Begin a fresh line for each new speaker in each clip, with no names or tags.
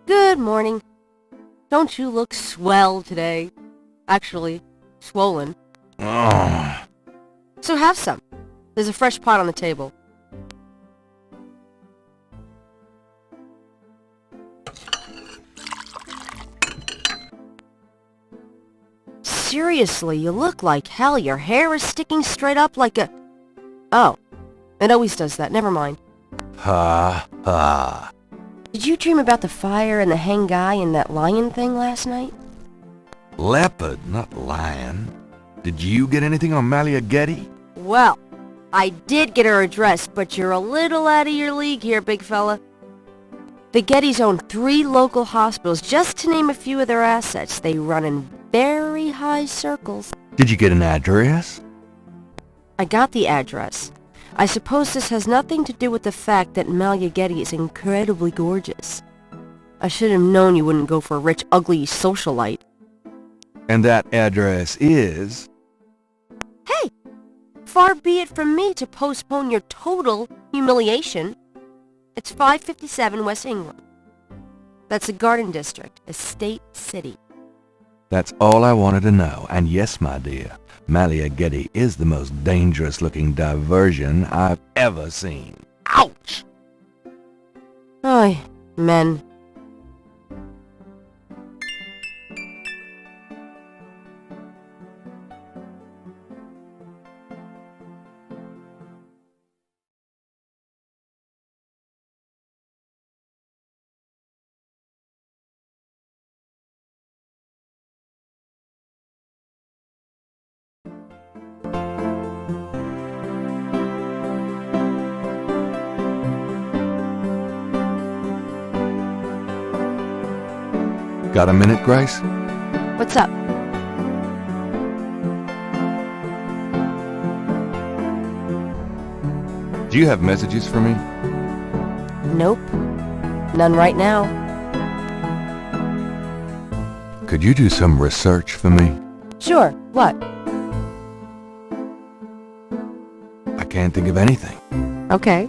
Good morning. Don't you look swell today? Actually, swollen.
Oh.
So have some. There's a fresh pot on the table. Seriously, you look like hell. Your hair is sticking straight up like a... Oh, it always does that. Never mind.
Ha, ha.
Did you dream about the fire and the hang guy and that lion thing last night?
Leopard, not lion. Did you get anything on Malia Getty?
Well, I did get her address, but you're a little out of your league here, big fella. The Gettys own 3 local hospitals, just to name a few of their assets. They run in very high circles.
Did you get an address?
I got the address. I suppose this has nothing to do with the fact that Malia Getty is incredibly gorgeous. I should have known you wouldn't go for a rich, ugly socialite.
And that address is...
Hey! Far be it from me to postpone your total humiliation. It's 557 West England. That's a garden district, a state city.
That's all I wanted to know. And yes, my dear, Malia Getty is the most dangerous-looking diversion I've ever seen. Ouch!
Ay, men.
Got a minute, Grace?
What's up?
Do you have messages for me?
Nope. None right now.
Could you do some research for me?
Sure. What?
I can't think of anything.
Okay.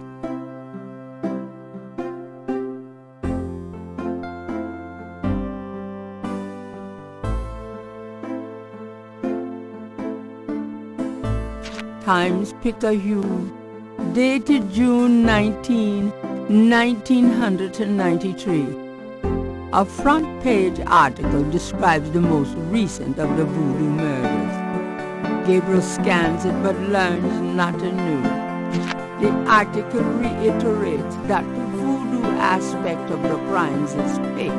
Times-Picayune, dated June 19, 1993. A front-page article describes the most recent of the voodoo murders. Gabriel scans it but learns not anew. The article reiterates that the voodoo aspect of the crimes is fake.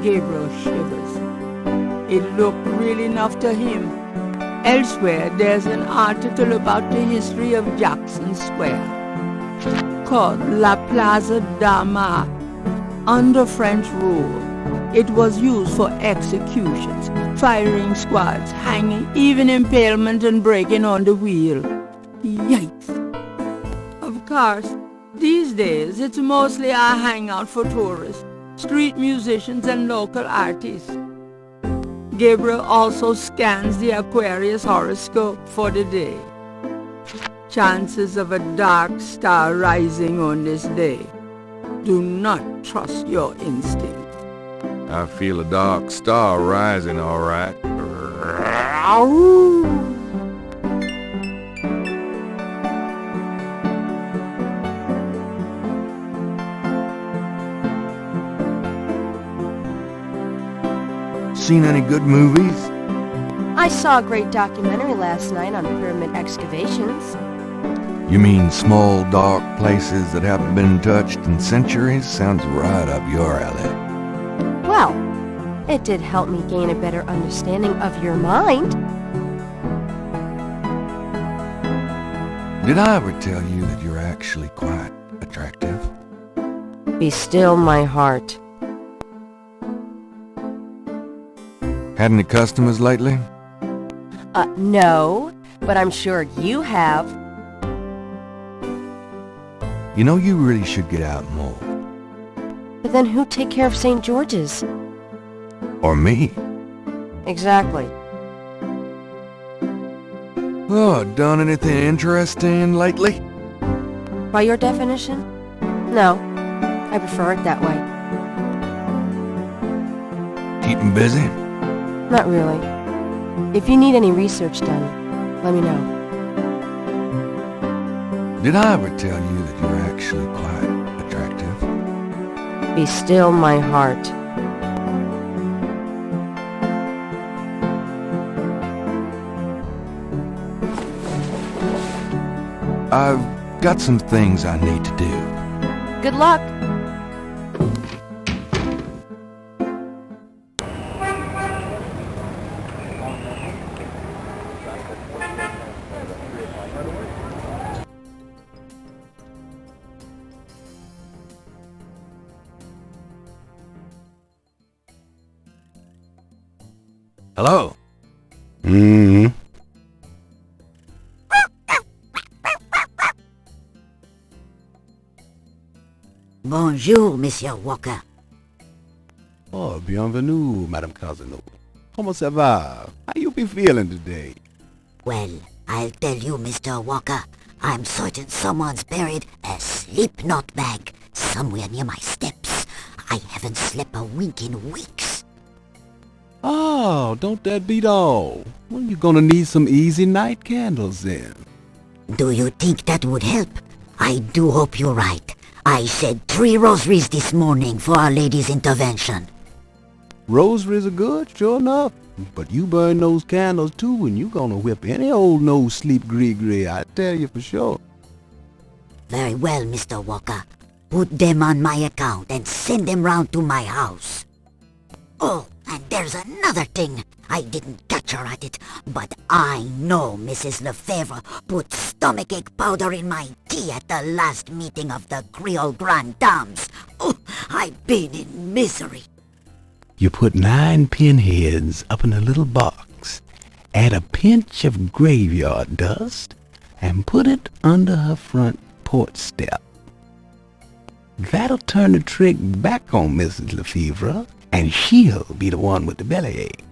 Gabriel shivers. It looked real enough to him. Elsewhere, there's an article about the history of Jackson Square, called La Plaza d'Armas. Under French rule, it was used for executions, firing squads, hanging, even impalement and breaking on the wheel. Yikes! Of course, these days, it's mostly a hangout for tourists, street musicians and local artists. Gabriel also scans the Aquarius horoscope for the day. Chances of a dark star rising on this day. Do not trust your instinct.
I feel a dark star rising, all right. Seen any good movies?
I saw a great documentary last night on pyramid excavations.
You mean small, dark places that haven't been touched in centuries? Sounds right up your alley.
Well, it did help me gain a better understanding of your mind.
Did I ever tell you that you're actually quite attractive?
Be still, my heart.
Had any customers lately?
No, but I'm sure you have.
You know, you really should get out more.
But then who'd take care of St. George's?
Or me.
Exactly.
Oh, done anything interesting lately?
By your definition? No, I prefer it that way.
Keep 'em busy?
Not really. If you need any research done, let me know.
Did I ever tell you that you're actually quite attractive?
Be still my heart.
I've got some things I need to do.
Good luck.
Hello?
Bonjour, Monsieur Walker.
Oh, bienvenue, Madame Casanova. Comment ça va? How you be feeling today?
Well, I'll tell you, Mr. Walker, I'm certain someone's buried a sleep note bag somewhere near my steps. I haven't slept a wink in weeks.
Oh, don't that beat all? Well, you're gonna need some easy night candles then.
Do you think that would help? I do hope you're right. I said 3 rosaries this morning for Our Lady's intervention.
Rosaries are good, sure enough. But you burn those candles too, and you gonna whip any old no-sleep gree-gree, I tell you for sure.
Very well, Mr. Walker. Put them on my account and send them round to my house. Oh, and there's another thing. I didn't catch her at it, but I know Mrs. Lefebvre put stomachache powder in my tea at the last meeting of the Creole Grand Dames. Oh, I've been in misery.
You put 9 pinheads up in a little box, add a pinch of graveyard dust, and put it under her front porch step. That'll turn the trick back on Mrs. Lefebvre, and she'll be the one with the bellyache.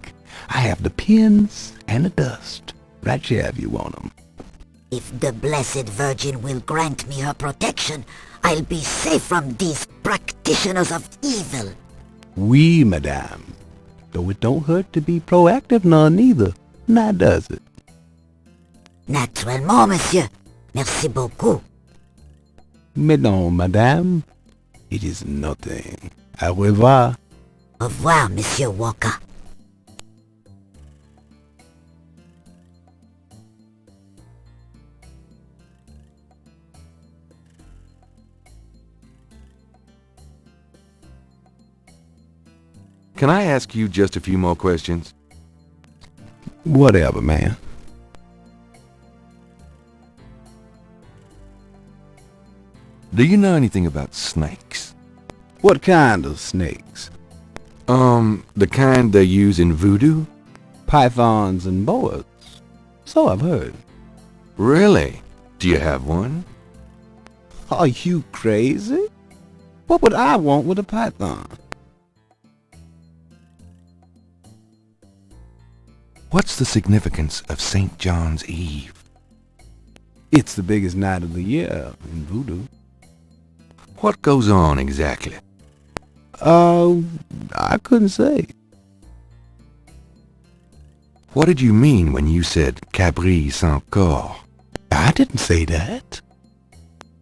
I have the pins and the dust right here if you want 'em.
If the Blessed Virgin will grant me her protection, I'll be safe from these practitioners of evil.
Oui, madame. Though it don't hurt to be proactive none neither, now does it?
Naturellement, monsieur. Merci beaucoup.
Mais non, madame. It is nothing. Au revoir.
Au revoir, Monsieur Walker.
Can I ask you just a few more questions?
Whatever, man.
Do you know anything about snakes?
What kind of snakes?
The kind they use in voodoo?
Pythons and boas. So I've heard.
Really? Do you have one?
Are you crazy? What would I want with a python?
What's the significance of St. John's Eve?
It's the biggest night of the year in voodoo.
What goes on exactly?
I couldn't say.
What did you mean when you said Cabri sans corps?
I didn't say that.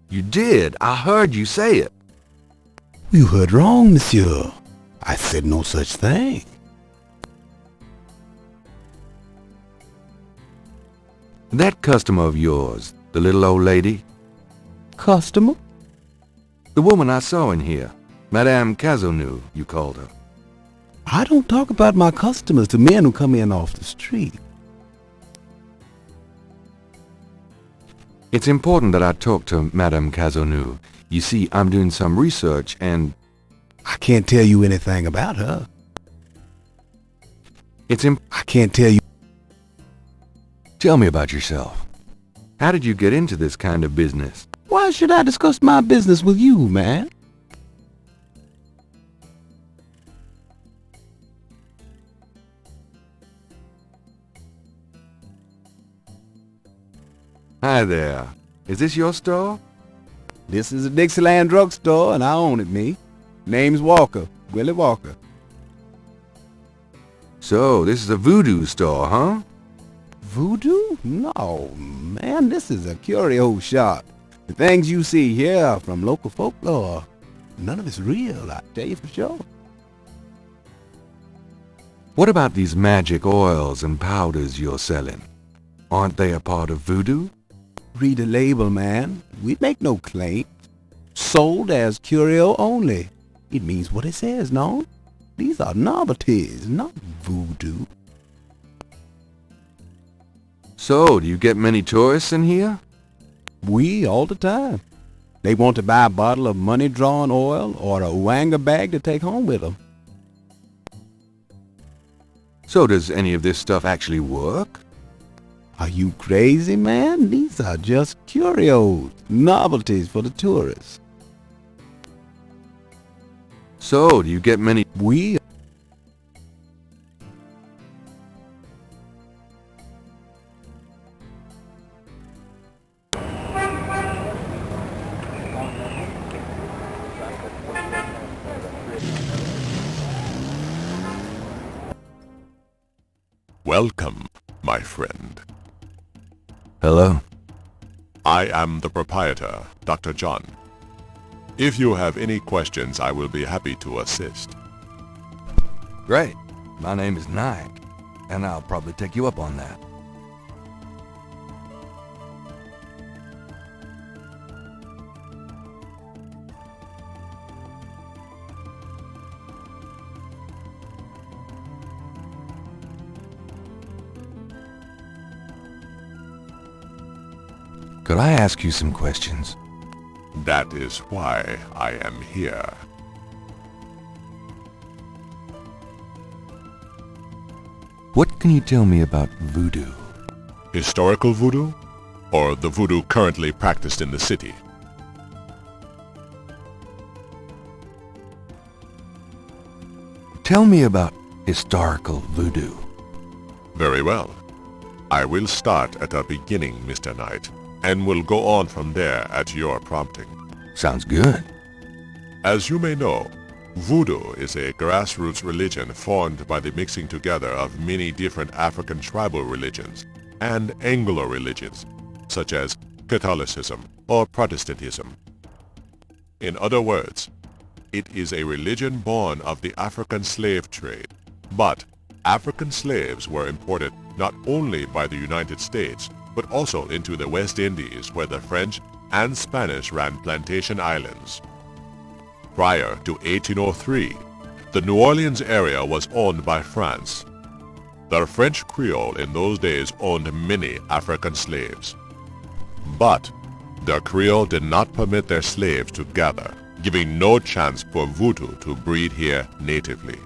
You did. I heard you say it.
You heard wrong, monsieur. I said no such thing.
That customer of yours, the little old lady?
Customer?
The woman I saw in here. Madame Casanova, you called her.
I don't talk about my customers to men who come in off the street.
It's important that I talk to Madame Casanova. You see, I'm doing some research and...
I can't tell you anything about her.
I
can't tell you.
Tell me about yourself. How did you get into this kind of business?
Why should I discuss my business with you, man?
Hi there. Is this your store?
This is a Dixieland drugstore, and I own it, me. Name's Walker, Willie Walker.
So, this is a voodoo store, huh?
Voodoo? No, man, this is a curio shop. The things you see here are from local folklore. None of it's real, I tell you for sure.
What about these magic oils and powders you're selling? Aren't they a part of voodoo?
Read the label, man. We make no claims. Sold as curio only. It means what it says, no? These are novelties, not voodoo.
So, do you get many tourists in here?
We all the time. They want to buy a bottle of money-drawing oil or a wanga bag to take home with them.
So does any of this stuff actually work?
Are you crazy, man? These are just curios, novelties for the tourists.
So, do you get many...
We
Welcome, my friend.
Hello?
I am the proprietor, Dr. John. If you have any questions, I will be happy to assist.
Great. My name is Knight, and I'll probably take you up on that. Could I ask you some questions?
That is why I am here.
What can you tell me about voodoo?
Historical voodoo, or the voodoo currently practiced in the city?
Tell me about historical voodoo.
Very well. I will start at the beginning, Mr. Knight, and will go on from there at your prompting.
Sounds good.
As you may know, voodoo is a grassroots religion formed by the mixing together of many different African tribal religions and Anglo religions, such as Catholicism or Protestantism. In other words, it is a religion born of the African slave trade, but African slaves were imported not only by the United States, but also into the West Indies, where the French and Spanish ran plantation islands. Prior to 1803, the New Orleans area was owned by France. The French Creole in those days owned many African slaves. But the Creole did not permit their slaves to gather, giving no chance for voodoo to breed here natively.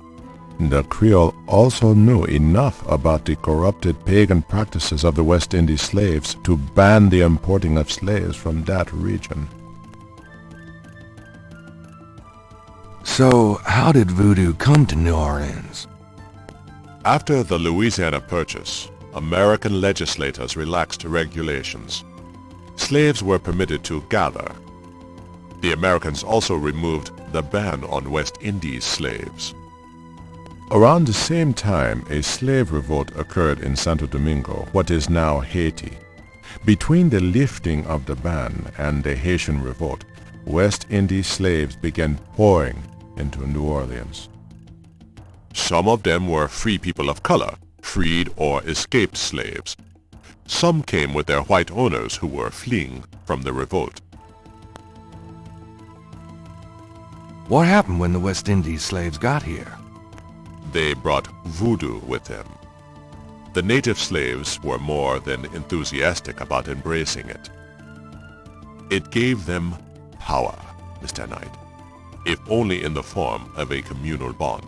The Creole also knew enough about the corrupted pagan practices of the West Indies slaves to ban the importing of slaves from that region.
So, how did voodoo come to New Orleans?
After the Louisiana Purchase, American legislators relaxed regulations. Slaves were permitted to gather. The Americans also removed the ban on West Indies slaves. Around the same time, a slave revolt occurred in Santo Domingo, what is now Haiti. Between the lifting of the ban and the Haitian revolt, West Indies slaves began pouring into New Orleans. Some of them were free people of color, freed or escaped slaves. Some came with their white owners who were fleeing from the revolt.
What happened when the West Indies slaves got here?
They brought voodoo with them. The native slaves were more than enthusiastic about embracing it. It gave them power, Mr. Knight, if only in the form of a communal bond.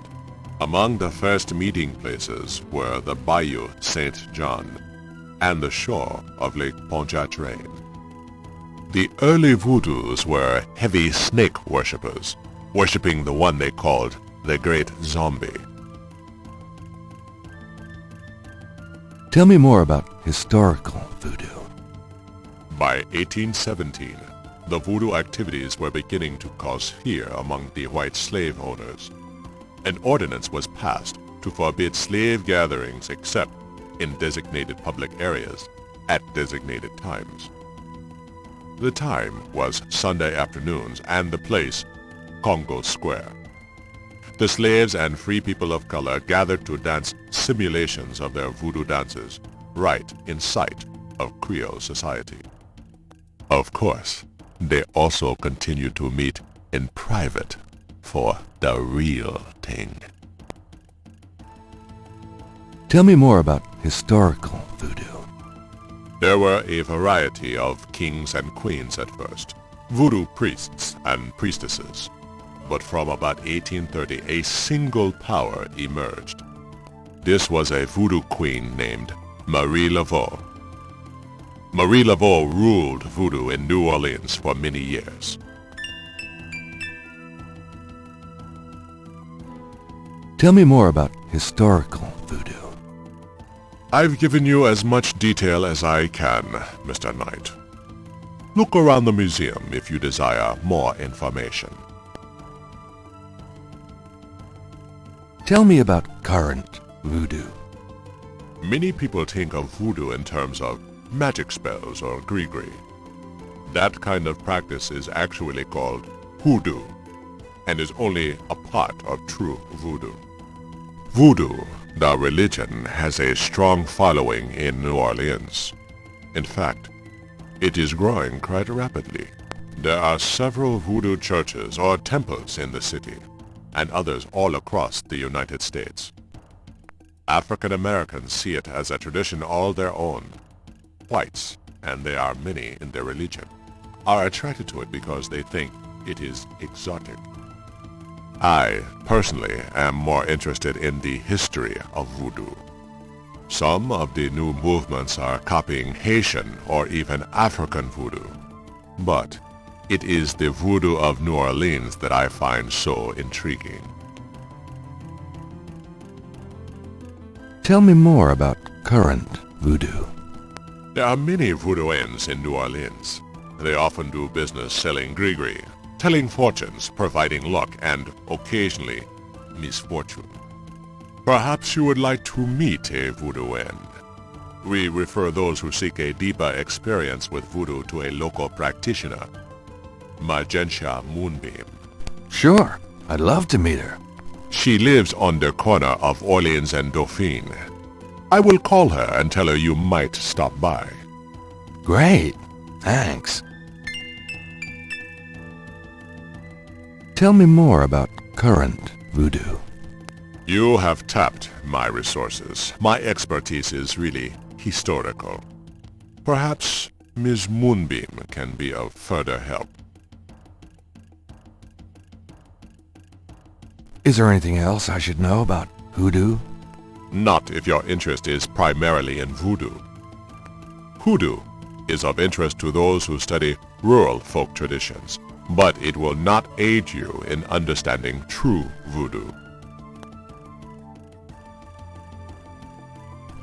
Among the first meeting places were the Bayou Saint John and the shore of Lake Pontchartrain. The early voodoos were heavy snake worshippers, worshipping the one they called the Great Zombie.
Tell me more about historical voodoo.
By 1817, the voodoo activities were beginning to cause fear among the white slave owners. An ordinance was passed to forbid slave gatherings except in designated public areas at designated times. The time was Sunday afternoons and the place Congo Square. The slaves and free people of color gathered to dance simulations of their voodoo dances right in sight of Creole society. Of course, they also continued to meet in private for the real thing.
Tell me more about historical voodoo.
There were a variety of kings and queens at first, voodoo priests and priestesses. But from about 1830, a single power emerged. This was a voodoo queen named Marie Laveau. Marie Laveau ruled voodoo in New Orleans for many years.
Tell me more about historical voodoo.
I've given you as much detail as I can, Mr. Knight. Look around the museum if you desire more information.
Tell me about current voodoo.
Many people think of voodoo in terms of magic spells or gree-gree. That kind of practice is actually called hoodoo and is only a part of true voodoo. Voodoo, the religion, has a strong following in New Orleans. In fact, it is growing quite rapidly. There are several voodoo churches or temples in the city, and others all across the United States. African Americans see it as a tradition all their own. Whites, and there are many in their religion, are attracted to it because they think it is exotic. I, personally, am more interested in the history of voodoo. Some of the new movements are copying Haitian or even African voodoo, but it is the voodoo of New Orleans that I find so intriguing.
Tell me more about current voodoo.
There are many voodooians in New Orleans. They often do business selling gree-gree, telling fortunes, providing luck, and occasionally misfortune. Perhaps you would like to meet a voodooian. We refer those who seek a deeper experience with voodoo to a local practitioner, Magentia Moonbeam.
Sure, I'd love to meet her.
She lives on the corner of Orleans and Dauphine. I will call her and tell her you might stop by.
Great, thanks. Tell me more about current voodoo.
You have tapped my resources. My expertise is really historical. Perhaps Ms. Moonbeam can be of further help.
Is there anything else I should know about hoodoo?
Not if your interest is primarily in voodoo. Hoodoo is of interest to those who study rural folk traditions, but it will not aid you in understanding true voodoo.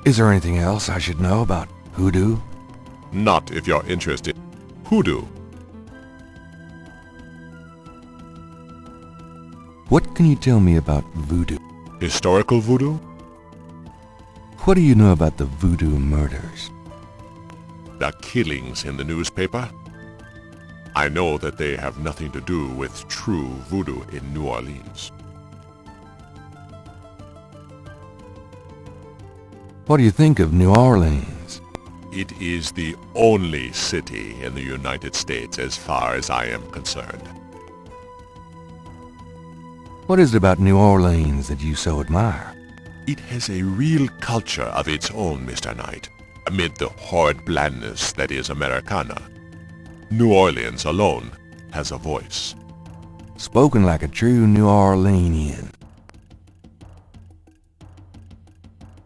Is there anything else I should know about hoodoo?
Not if you're interested in hoodoo.
What can you tell me about voodoo?
Historical voodoo?
What do you know about the voodoo murders?
The killings in the newspaper? I know that they have nothing to do with true voodoo in New Orleans.
What do you think of New Orleans?
It is the only city in the United States as far as I am concerned.
What is it about New Orleans that you so admire?
It has a real culture of its own, Mr. Knight, amid the horrid blandness that is Americana. New Orleans alone has a voice.
Spoken like a true New Orleanian.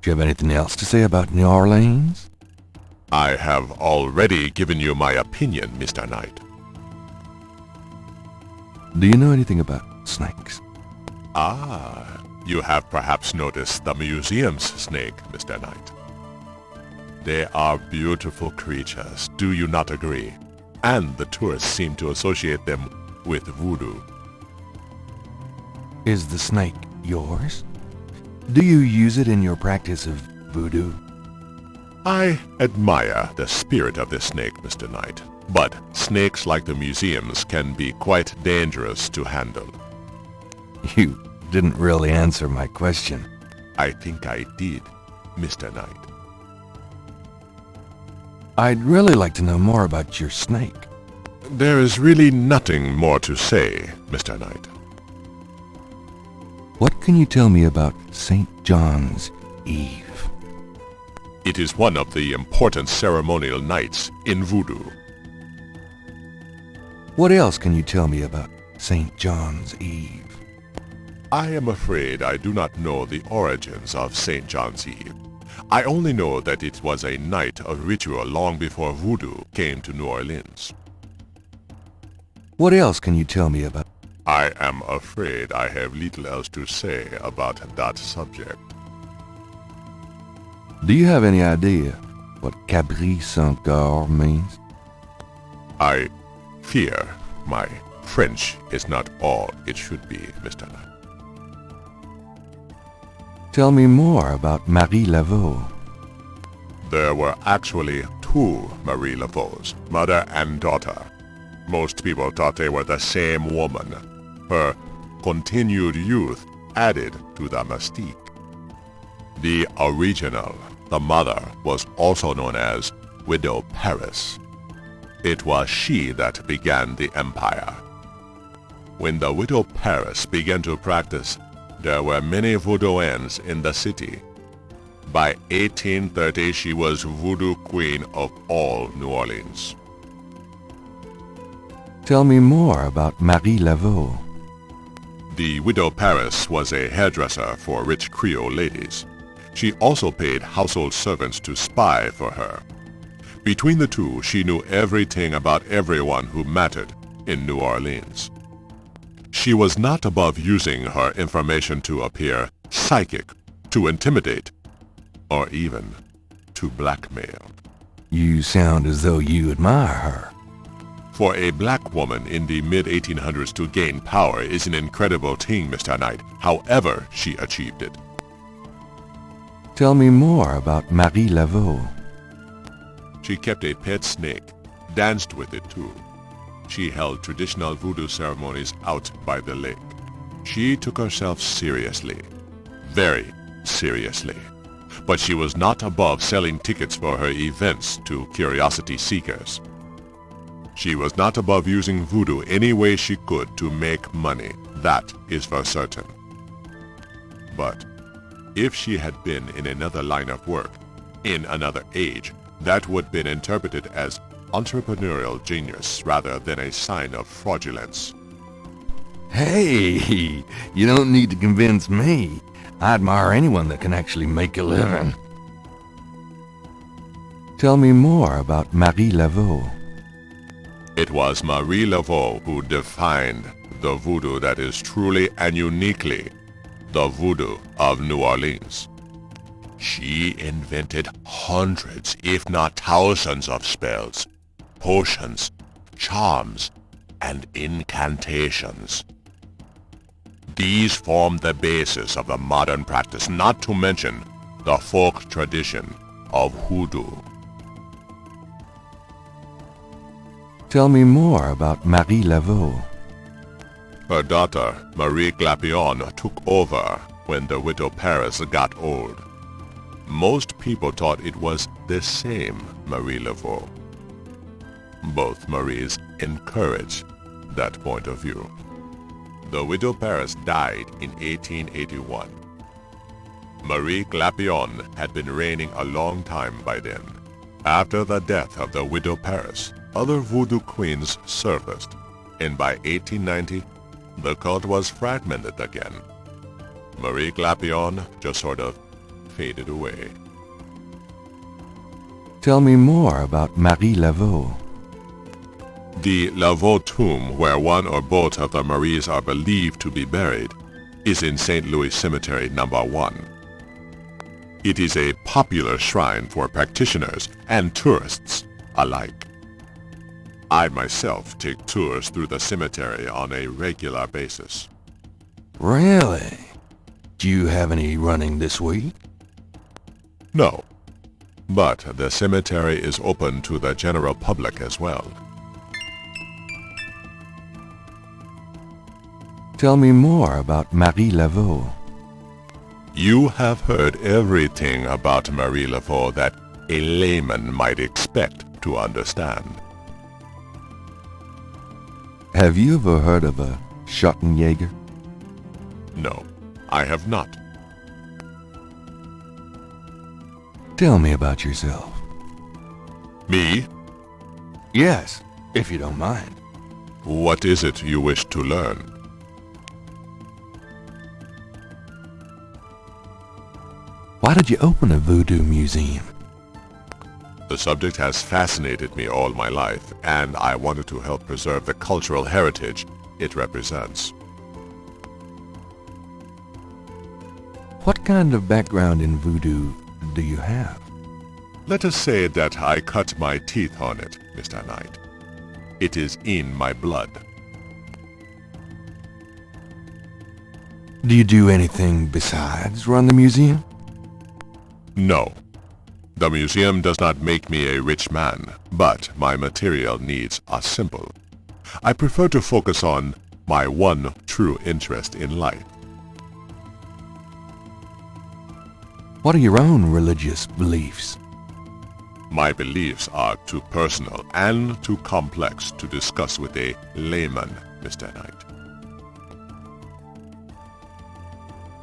Do you have anything else to say about New Orleans?
I have already given you my opinion, Mr. Knight.
Do you know anything about snakes?
Ah, you have perhaps noticed the museum's snake, Mr. Knight. They are beautiful creatures, do you not agree? And the tourists seem to associate them with voodoo.
Is the snake yours? Do you use it in your practice of voodoo?
I admire the spirit of this snake, Mr. Knight, but snakes like the museums can be quite dangerous to handle.
You didn't really answer my question.
I think I did, Mr. Knight.
I'd really like to know more about your snake.
There is really nothing more to say, Mr. Knight.
What can you tell me about St. John's Eve?
It is one of the important ceremonial nights in voodoo.
What else can you tell me about St. John's Eve?
I am afraid I do not know the origins of St. John's Eve. I only know that it was a night of ritual long before voodoo came to New Orleans.
What else can you tell me about?
I am afraid I have little else to say about that subject.
Do you have any idea what Cabri Saint Gar means?
I fear my French is not all it should be, Mr. Knight.
Tell me more about Marie Laveau.
There were actually two Marie Laveaux, mother and daughter. Most people thought they were the same woman. Her continued youth added to the mystique. The original, the mother, was also known as Widow Paris. It was she that began the empire. When the Widow Paris began to practice, there were many voodooans in the city. By 1830, she was voodoo queen of all New Orleans.
Tell me more about Marie Laveau.
The Widow Paris was a hairdresser for rich Creole ladies. She also paid household servants to spy for her. Between the two, she knew everything about everyone who mattered in New Orleans. She was not above using her information to appear psychic, to intimidate, or even to blackmail.
You sound as though you admire her.
For a black woman in the mid-1800s to gain power is an incredible thing, Mr. Knight, however she achieved it.
Tell me more about Marie Laveau.
She kept a pet snake, danced with it too. She held traditional voodoo ceremonies out by the lake. She took herself seriously, very seriously. But she was not above selling tickets for her events to curiosity seekers. She was not above using voodoo any way she could to make money, that is for certain. But if she had been in another line of work, in another age, that would have been interpreted as entrepreneurial genius rather than a sign of fraudulence.
Hey, you don't need to convince me. I admire anyone that can actually make a living. Tell me more about Marie Laveau.
It was Marie Laveau who defined the voodoo that is truly and uniquely the voodoo of New Orleans. She invented hundreds, if not thousands of spells, potions, charms, and incantations. These form the basis of the modern practice, not to mention the folk tradition of hoodoo.
Tell me more about Marie Laveau.
Her daughter, Marie Glapion, took over when the Widow Paris got old. Most people thought it was the same Marie Laveau. Both Maries encouraged that point of view. The Widow Paris died in 1881. Marie Glapion had been reigning a long time by then. After the death of the Widow Paris, other voodoo queens surfaced, and by 1890, the cult was fragmented again. Marie Glapion just sort of faded away.
Tell me more about Marie Laveau.
The Laveau tomb, where one or both of the Maries are believed to be buried, is in St. Louis Cemetery No. 1. It is a popular shrine for practitioners and tourists alike. I myself take tours through the cemetery on a regular basis.
Really? you have any running this week?
No, but the cemetery is open to the general public as well.
Tell me more about Marie Laveau.
You have heard everything about Marie Laveau that a layman might expect to understand.
Have you ever heard of a Schottenjäger?
No, I have not.
Tell me about yourself.
Me?
Yes, if you don't mind.
What is it you wish to learn?
Why did you open a voodoo museum?
The subject has fascinated me all my life, and I wanted to help preserve the cultural heritage it represents.
What kind of background in voodoo do you have?
Let us say that I cut my teeth on it, Mr. Knight. It is in my blood.
Do you do anything besides run the museum?
No. The museum does not make me a rich man, but my material needs are simple. I prefer to focus on my one true interest in life.
What are your own religious beliefs?
My beliefs are too personal and too complex to discuss with a layman, Mr. Knight.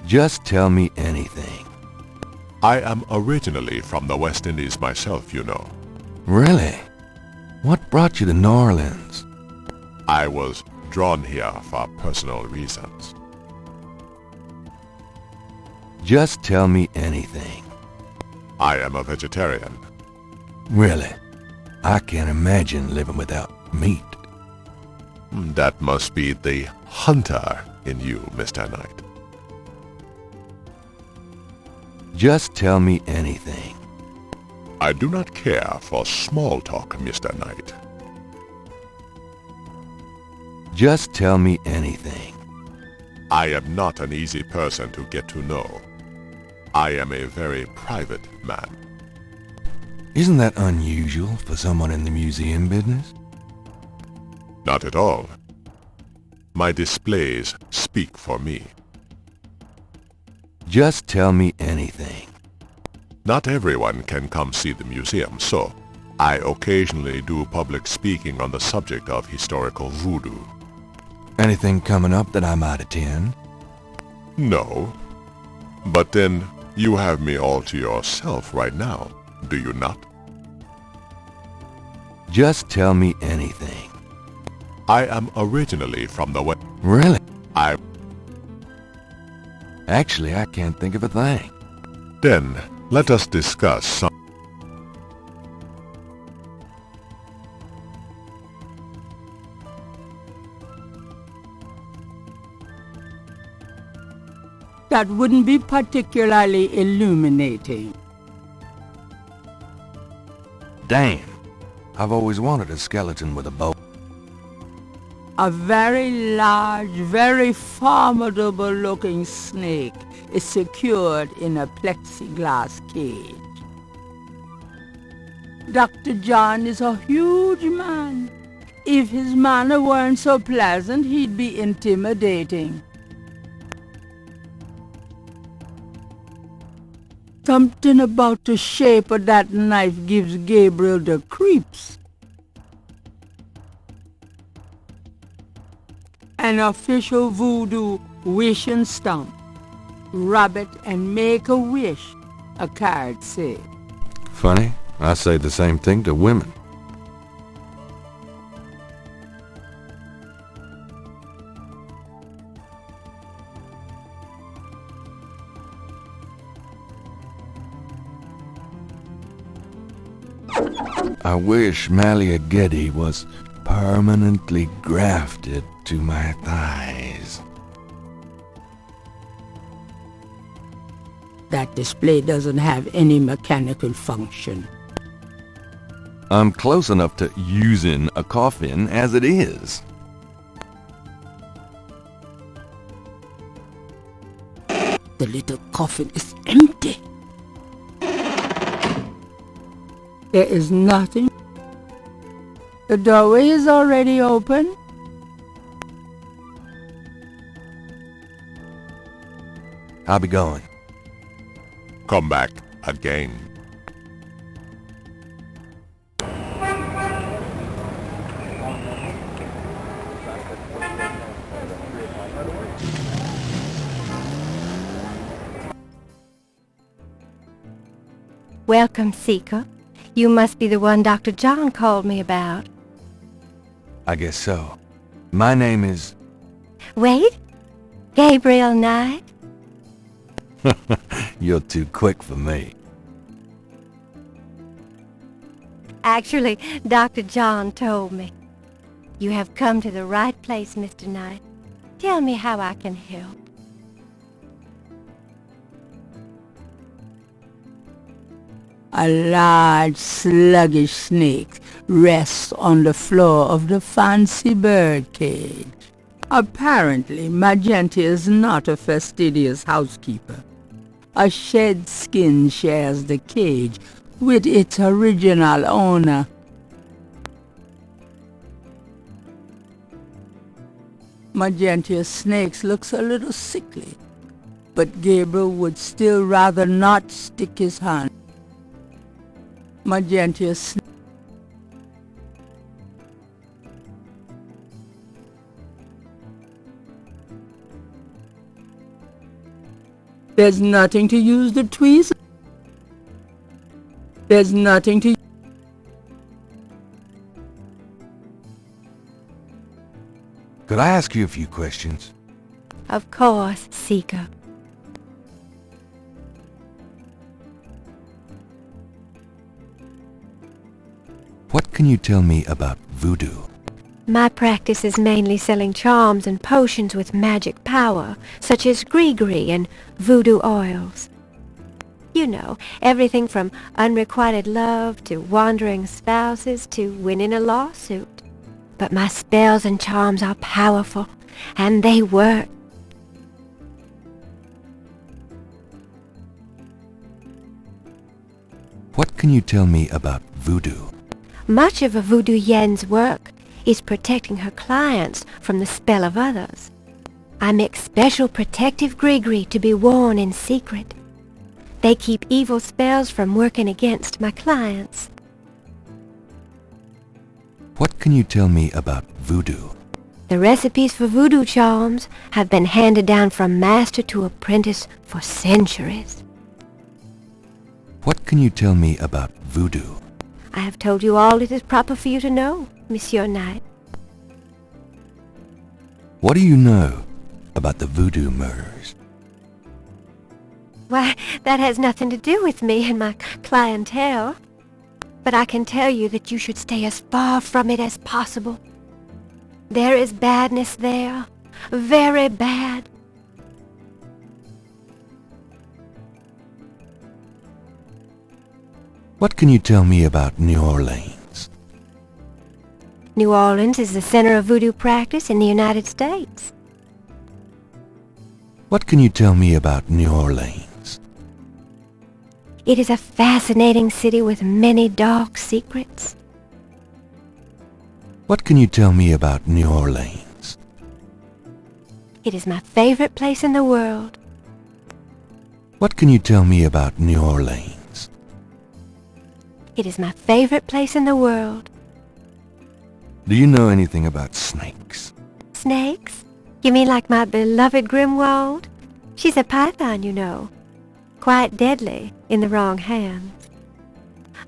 Just tell me anything.
I am originally from the West Indies myself, you know.
Really? What brought you to New Orleans?
I was drawn here for personal reasons.
Just tell me anything.
I am a vegetarian.
Really? I can't imagine living without meat.
That must be the hunter in you, Mr. Knight.
Just tell me anything.
I do not care for small talk, Mr. Knight.
Just tell me anything.
I am not an easy person to get to know. I am a very private man.
Isn't that unusual for someone in the museum business?
Not at all. My displays speak for me.
Just tell me anything.
Not everyone can come see the museum, so I occasionally do public speaking on the subject of historical voodoo.
Anything coming up that I might attend?
No. But then, you have me all to yourself right now, do you not?
Just tell me anything.
I am originally from the West.
Really?
I...
Actually, I can't think of a thing.
Then, let us discuss some...
That wouldn't be particularly illuminating.
Damn. I've always wanted a skeleton with a bow.
A very large, very formidable-looking snake is secured in a plexiglass cage. Dr. John is a huge man. If his manner weren't so pleasant, he'd be intimidating. Something about the shape of that knife gives Gabriel the creeps. An official voodoo wish and stump. Rub it and make a wish, a card said.
Funny, I say the same thing to women. I wish Malia Getty was permanently grafted to my thighs.
That display doesn't have any mechanical function.
I'm close enough to using a coffin as it is.
The little coffin is empty. There is nothing. The doorway is already open.
I'll be going.
Come back again.
Welcome, Seeker. You must be the one Dr. John called me about.
I guess so. My name is...
Wait? Gabriel Knight?
You're too quick for me.
Actually, Dr. John told me. You have come to the right place, Mr. Knight. Tell me how I can help.
A large, sluggish snake rests on the floor of the fancy bird cage. Apparently, Magenta is not a fastidious housekeeper. A shed skin shares the cage with its original owner. Magentia's snake looks a little sickly, but Gabriel would still rather not stick his hand. Magentia's There's nothing to use the tweezers. There's nothing to...
Could I ask you a few questions?
Of course, Seeker.
What can you tell me about voodoo?
My practice is mainly selling charms and potions with magic power, such as gree-gree and voodoo oils. You know, everything from unrequited love to wandering spouses to winning a lawsuit. But my spells and charms are powerful, and they work.
What can you tell me about voodoo?
Much of a voodoo yen's work is protecting her clients from the spell of others. I make special protective gree-gree to be worn in secret. They keep evil spells from working against my clients.
What can you tell me about voodoo?
The recipes for voodoo charms have been handed down from master to apprentice for centuries.
What can you tell me about voodoo?
I have told you all it is proper for you to know, Monsieur Knight.
What do you know about the voodoo murders?
Why, that has nothing to do with me and my clientele. But I can tell you that you should stay as far from it as possible. There is badness there, very bad.
What can you tell me about New Orleans?
New Orleans is the center of voodoo practice in the United States.
What can you tell me about New Orleans?
It is a fascinating city with many dark secrets.
What can you tell me about New Orleans?
It is my favorite place in the world.
What can you tell me about New Orleans?
It is my favorite place in the world.
Do you know anything about snakes?
Snakes? You mean like my beloved Grimwald? She's a python, you know. Quite deadly in the wrong hands.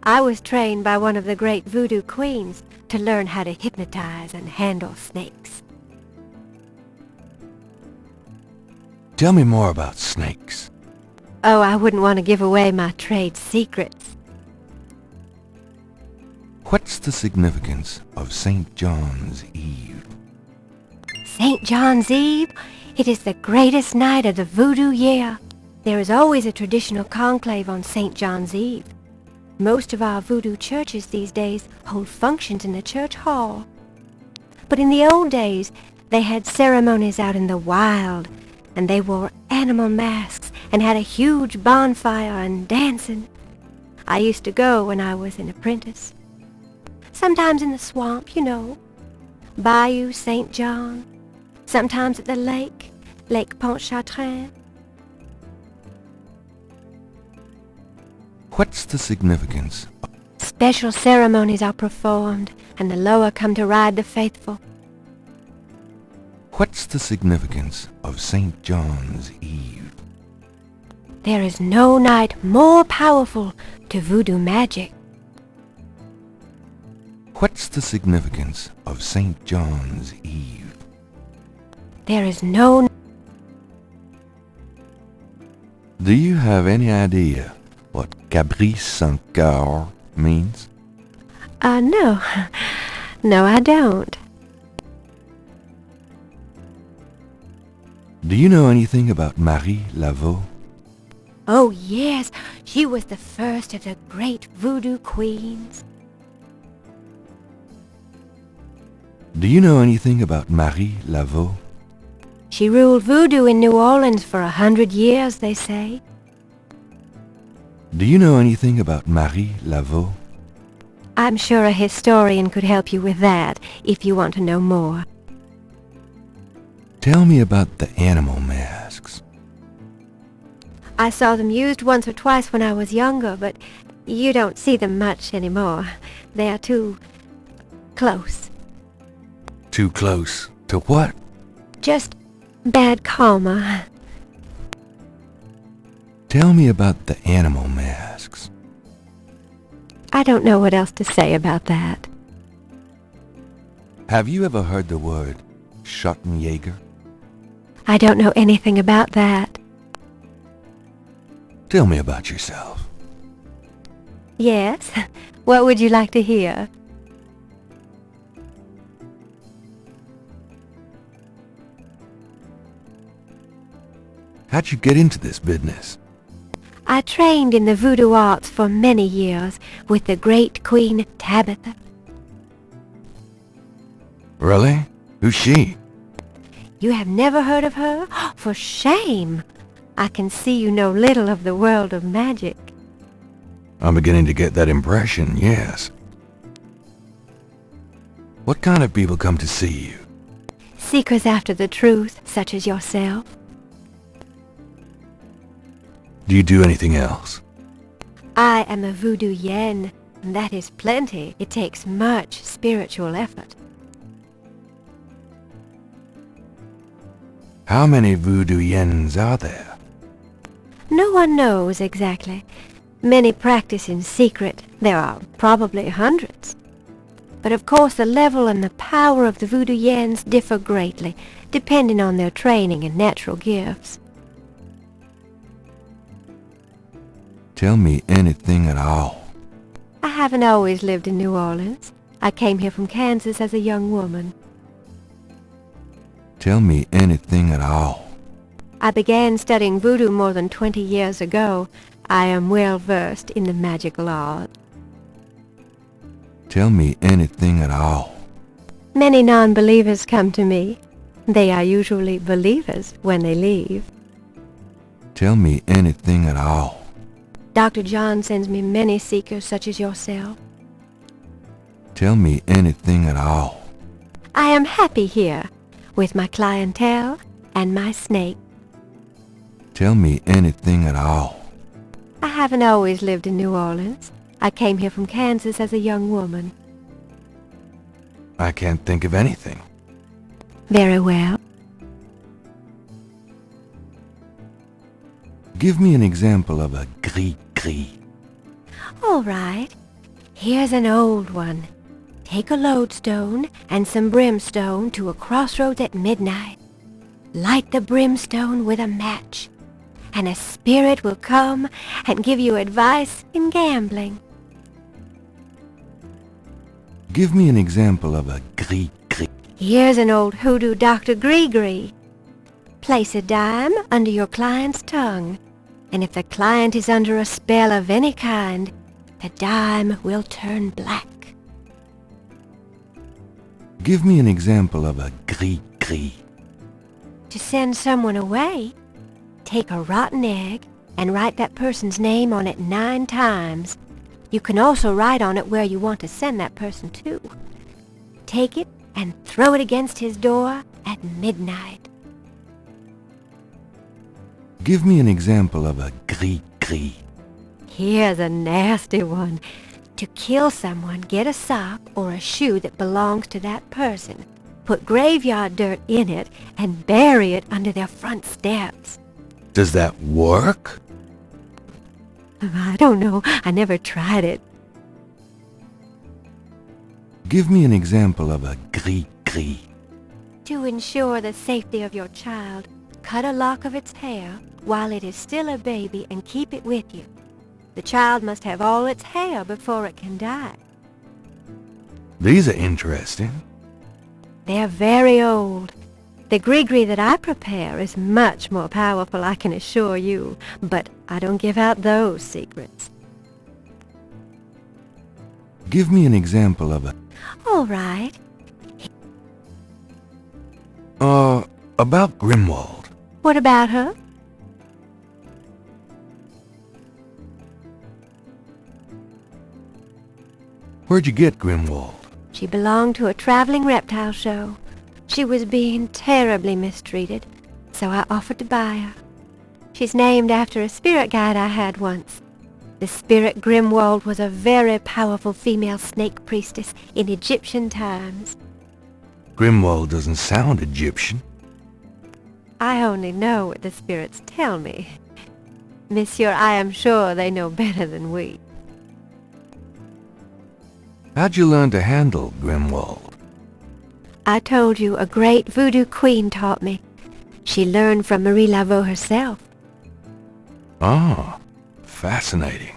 I was trained by one of the great voodoo queens to learn how to hypnotize and handle snakes.
Tell me more about snakes.
Oh, I wouldn't want to give away my trade secrets.
What's the significance of St. John's Eve?
St. John's Eve? It is the greatest night of the voodoo year. There is always a traditional conclave on St. John's Eve. Most of our voodoo churches these days hold functions in the church hall. But in the old days, they had ceremonies out in the wild, and they wore animal masks and had a huge bonfire and dancing. I used to go when I was an apprentice. Sometimes in the swamp, you know, Bayou St. John. Sometimes at the lake, Lake Pontchartrain.
What's the significance?
Special ceremonies are performed, and the Loa come to ride the faithful.
What's the significance of St. John's Eve?
There is no night more powerful to voodoo magic.
What's the significance of St. John's Eve?
There is no...
Do you have any idea what Cabri Sans Coeur means?
No. No, I don't.
Do you know anything about Marie Laveau?
Oh, yes. She was the first of the great voodoo queens.
Do you know anything about Marie Laveau?
She ruled voodoo in New Orleans for 100 years, they say.
Do you know anything about Marie Laveau?
I'm sure a historian could help you with that, if you want to know more.
Tell me about the animal masks.
I saw them used once or twice when I was younger, but you don't see them much anymore. They are too close.
Too close to what?
Just bad karma.
Tell me about the animal masks.
I don't know what else to say about that.
Have you ever heard the word Schottenjäger?
I don't know anything about that.
Tell me about yourself.
Yes? What would you like to hear?
How'd you get into this business?
I trained in the voodoo arts for many years with the great Queen Tabitha.
Really? Who's she?
You have never heard of her? For shame! I can see you know little of the world of magic.
I'm beginning to get that impression, yes. What kind of people come to see you?
Seekers after the truth, such as yourself.
Do you do anything else?
I am a voodoo yen, and that is plenty. It takes much spiritual effort.
How many voodoo yens are there?
No one knows exactly. Many practice in secret. There are probably hundreds. But of course the level and the power of the voodoo yens differ greatly, depending on their training and natural gifts.
Tell me anything at all.
I haven't always lived in New Orleans. I came here from Kansas as a young woman.
Tell me anything at all.
I began studying voodoo more than 20 years ago. I am well versed in the magical art.
Tell me anything at all.
Many non-believers come to me. They are usually believers when they leave.
Tell me anything at all.
Dr. John sends me many seekers such as yourself.
Tell me anything at all.
I am happy here, with my clientele and my snake.
Tell me anything at all.
I haven't always lived in New Orleans. I came here from Kansas as a young woman.
I can't think of anything.
Very well.
Give me an example of a gris-gris.
All right. Here's an old one. Take a lodestone and some brimstone to a crossroads at midnight. Light the brimstone with a match, and a spirit will come and give you advice in gambling.
Give me an example of a gris-gris.
Here's an old hoodoo Dr. Gree-Gree. Place a dime under your client's tongue, and if the client is under a spell of any kind, the dime will turn black.
Give me an example of a gris-gris.
To send someone away, take a rotten egg and write that person's name on it 9 times. You can also write on it where you want to send that person to. Take it and throw it against his door at midnight.
Give me an example of a gris-gris.
Here's a nasty one. To kill someone, get a sock or a shoe that belongs to that person. Put graveyard dirt in it and bury it under their front steps.
Does that work?
I don't know. I never tried it.
Give me an example of a gris-gris.
To ensure the safety of your child, cut a lock of its hair while it is still a baby and keep it with you. The child must have all its hair before it can die.
These are interesting.
They're very old. The gris-gris that I prepare is much more powerful, I can assure you, but I don't give out those secrets.
Give me an example of a...
All right.
About Grimwald.
What about her?
Where'd you get Grimwald?
She belonged to a traveling reptile show. She was being terribly mistreated, so I offered to buy her. She's named after a spirit guide I had once. The spirit Grimwald was a very powerful female snake priestess in Egyptian times.
Grimwald doesn't sound Egyptian.
I only know what the spirits tell me. Monsieur, I am sure they know better than we.
How'd you learn to handle Grimwald?
I told you a great voodoo queen taught me. She learned from Marie Laveau herself.
Ah, fascinating.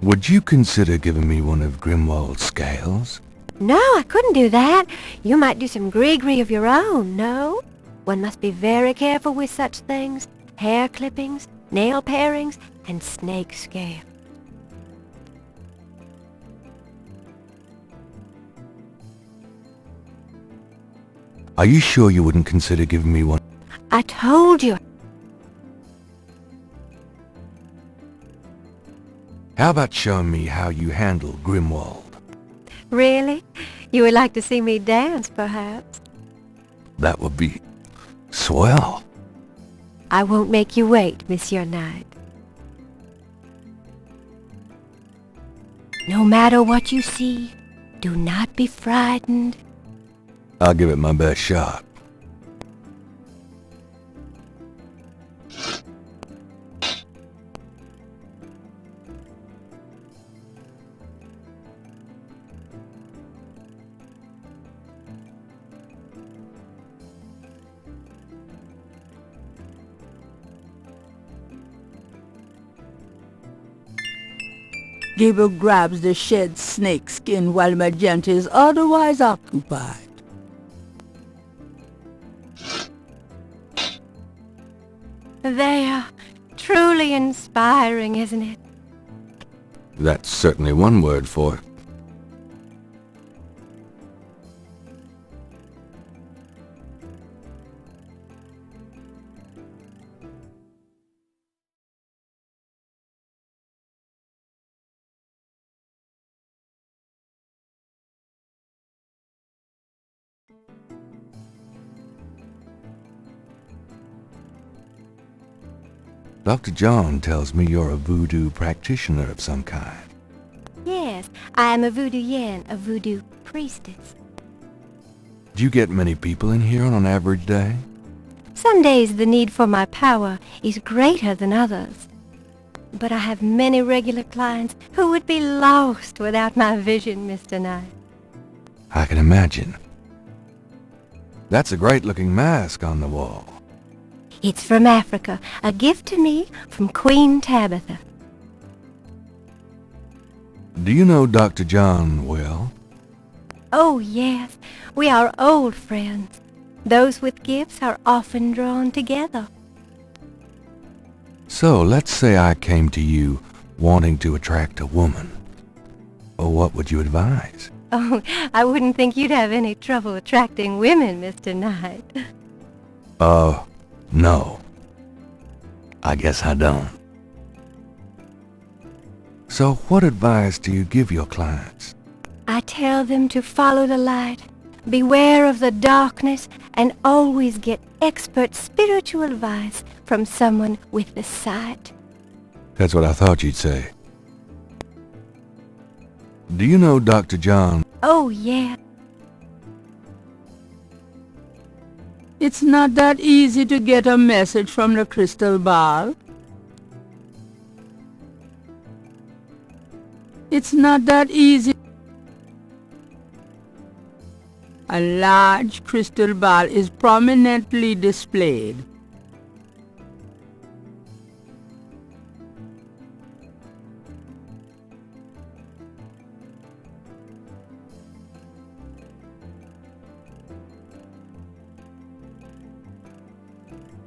Would you consider giving me one of Grimwald's scales?
No, I couldn't do that. You might do some gris-gris of your own, no? One must be very careful with such things. Hair clippings, nail parings, and snake scale.
Are you sure you wouldn't consider giving me one?
I told you.
How about showing me how you handle Grimwald?
Really? You would like to see me dance, perhaps?
That would be swell.
I won't make you wait, Monsieur Knight. No matter what you see, do not be frightened.
I'll give it my best shot.
Gabriel grabs the shed snake skin while Magenta is otherwise occupied.
They are truly inspiring, isn't it?
That's certainly one word for it. Dr. John tells me you're a voodoo practitioner of some kind.
Yes, I am a voodoo yen, a voodoo priestess.
Do you get many people in here on an average day?
Some days the need for my power is greater than others. But I have many regular clients who would be lost without my vision, Mr. Knight.
I can imagine. That's a great-looking mask on the wall.
It's from Africa, a gift to me from Queen Tabitha.
Do you know Dr. John well?
Oh, yes, we are old friends. Those with gifts are often drawn together.
So, let's say I came to you wanting to attract a woman. What would you advise?
Oh, I wouldn't think you'd have any trouble attracting women, Mr. Knight.
No. I guess I don't. So what advice do you give your clients?
I tell them to follow the light, beware of the darkness, and always get expert spiritual advice from someone with the sight.
That's what I thought you'd say. Do you know Dr. John?
Oh, yeah.
It's not that easy to get a message from the crystal ball. It's not that easy. A large crystal ball is prominently displayed.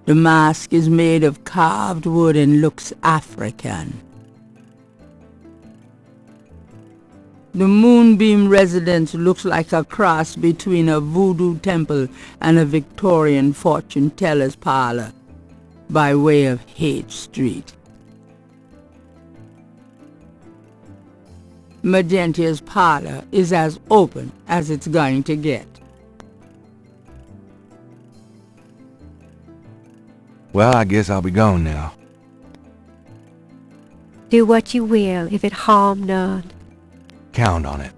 The mask is made of carved wood and looks African. The Moonbeam residence looks like a cross between a voodoo temple and a Victorian fortune teller's parlor by way of Haight Street. Magentia's parlor is as open as it's going to get.
Well, I guess I'll be gone now.
Do what you will if it harm none.
Count on it.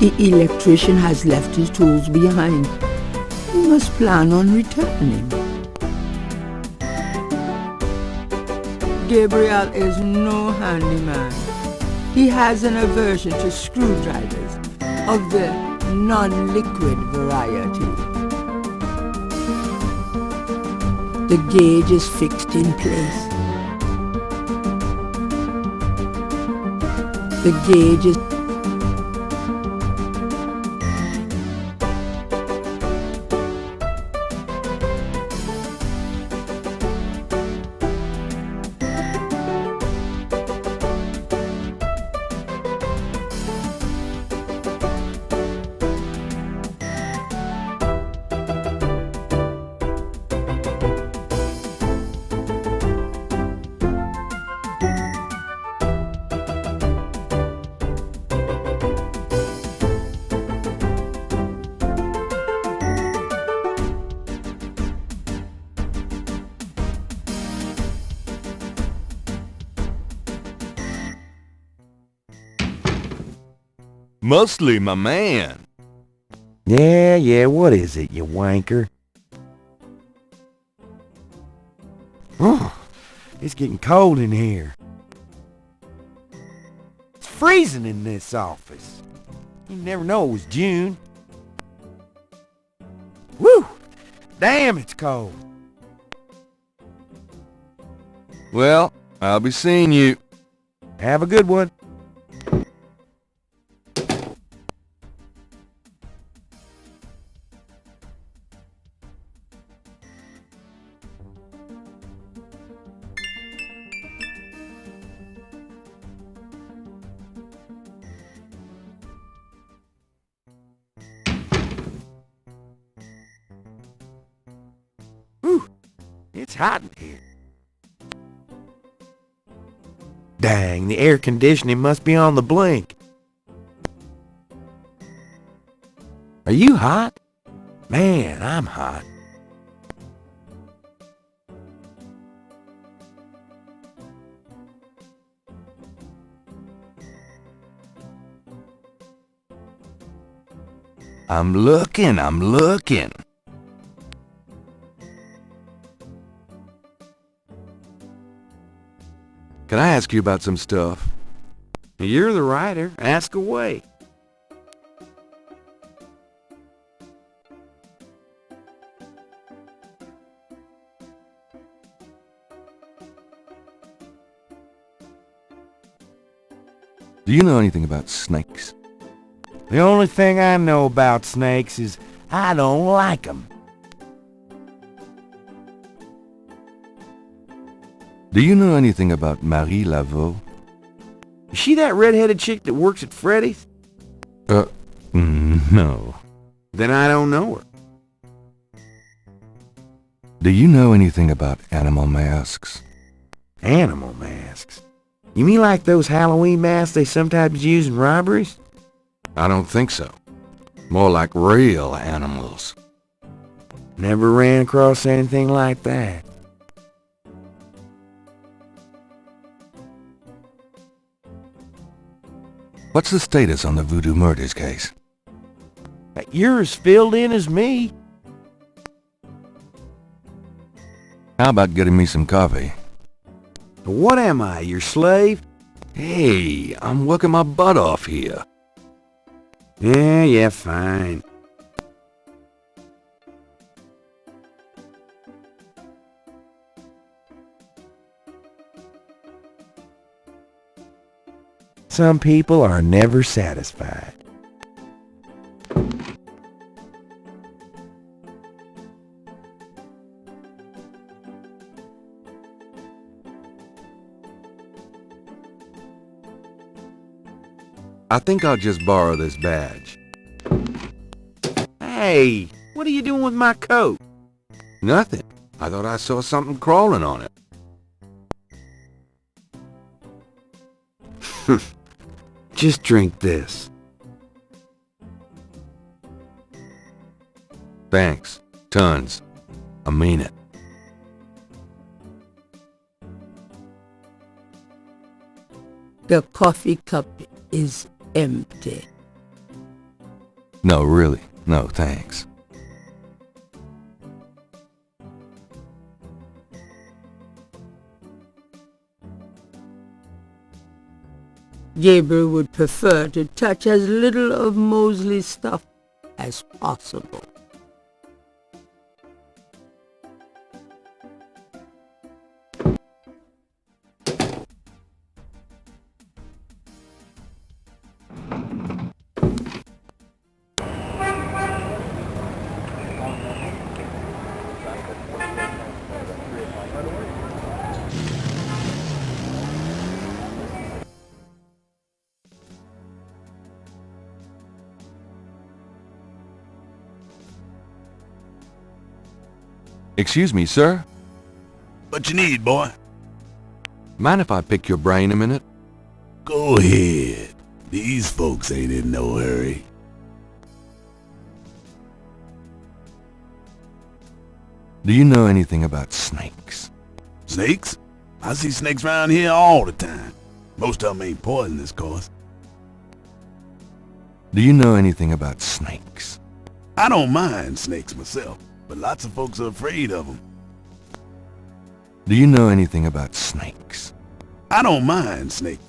The electrician has left his tools behind. He must plan on returning. Gabriel is no handyman. He has an aversion to screwdrivers of the non-liquid variety. The gauge is fixed in place. The gauge is
Mostly my man.
Yeah, what is it, you wanker? Oh, it's getting cold in here. It's freezing in this office. You never know it was June. Woo! Damn, it's cold.
Well, I'll be seeing you.
Have a good one. Whew, it's hot in here.
Dang, the air conditioning must be on the blink. Are you hot? Man, I'm hot.
I'm looking. Can I ask you about some stuff?
You're the writer. Ask away.
Do you know anything about snakes?
The only thing I know about snakes is I don't like them.
Do you know anything about Marie Laveau?
Is she that red-headed chick that works at Freddy's?
No.
Then I don't know her.
Do you know anything about animal masks?
Animal masks? You mean like those Halloween masks they sometimes use in robberies?
I don't think so. More like real animals.
Never ran across anything like that.
What's the status on the Voodoo murders case?
You're as filled in as me.
How about getting me some coffee?
What am I, your slave?
Hey, I'm working my butt off here.
Yeah, fine. Some people are never satisfied.
I think I'll just borrow this badge.
Hey, what are you doing with my coat?
Nothing. I thought I saw something crawling on it.
Just drink this.
Thanks. Tons. I mean it.
The coffee cup is empty.
No, really. No, thanks.
Gabriel would prefer to touch as little of Mosley's stuff as possible.
Excuse me, sir?
What you need, boy?
Mind if I pick your brain a minute?
Go ahead. These folks ain't in no hurry.
Do you know anything about snakes?
Snakes? I see snakes around here all the time. Most of them ain't poisonous, of course.
Do you know anything about snakes?
I don't mind snakes myself, but lots of folks are afraid of them.
Do you know anything about snakes?
I don't mind snakes.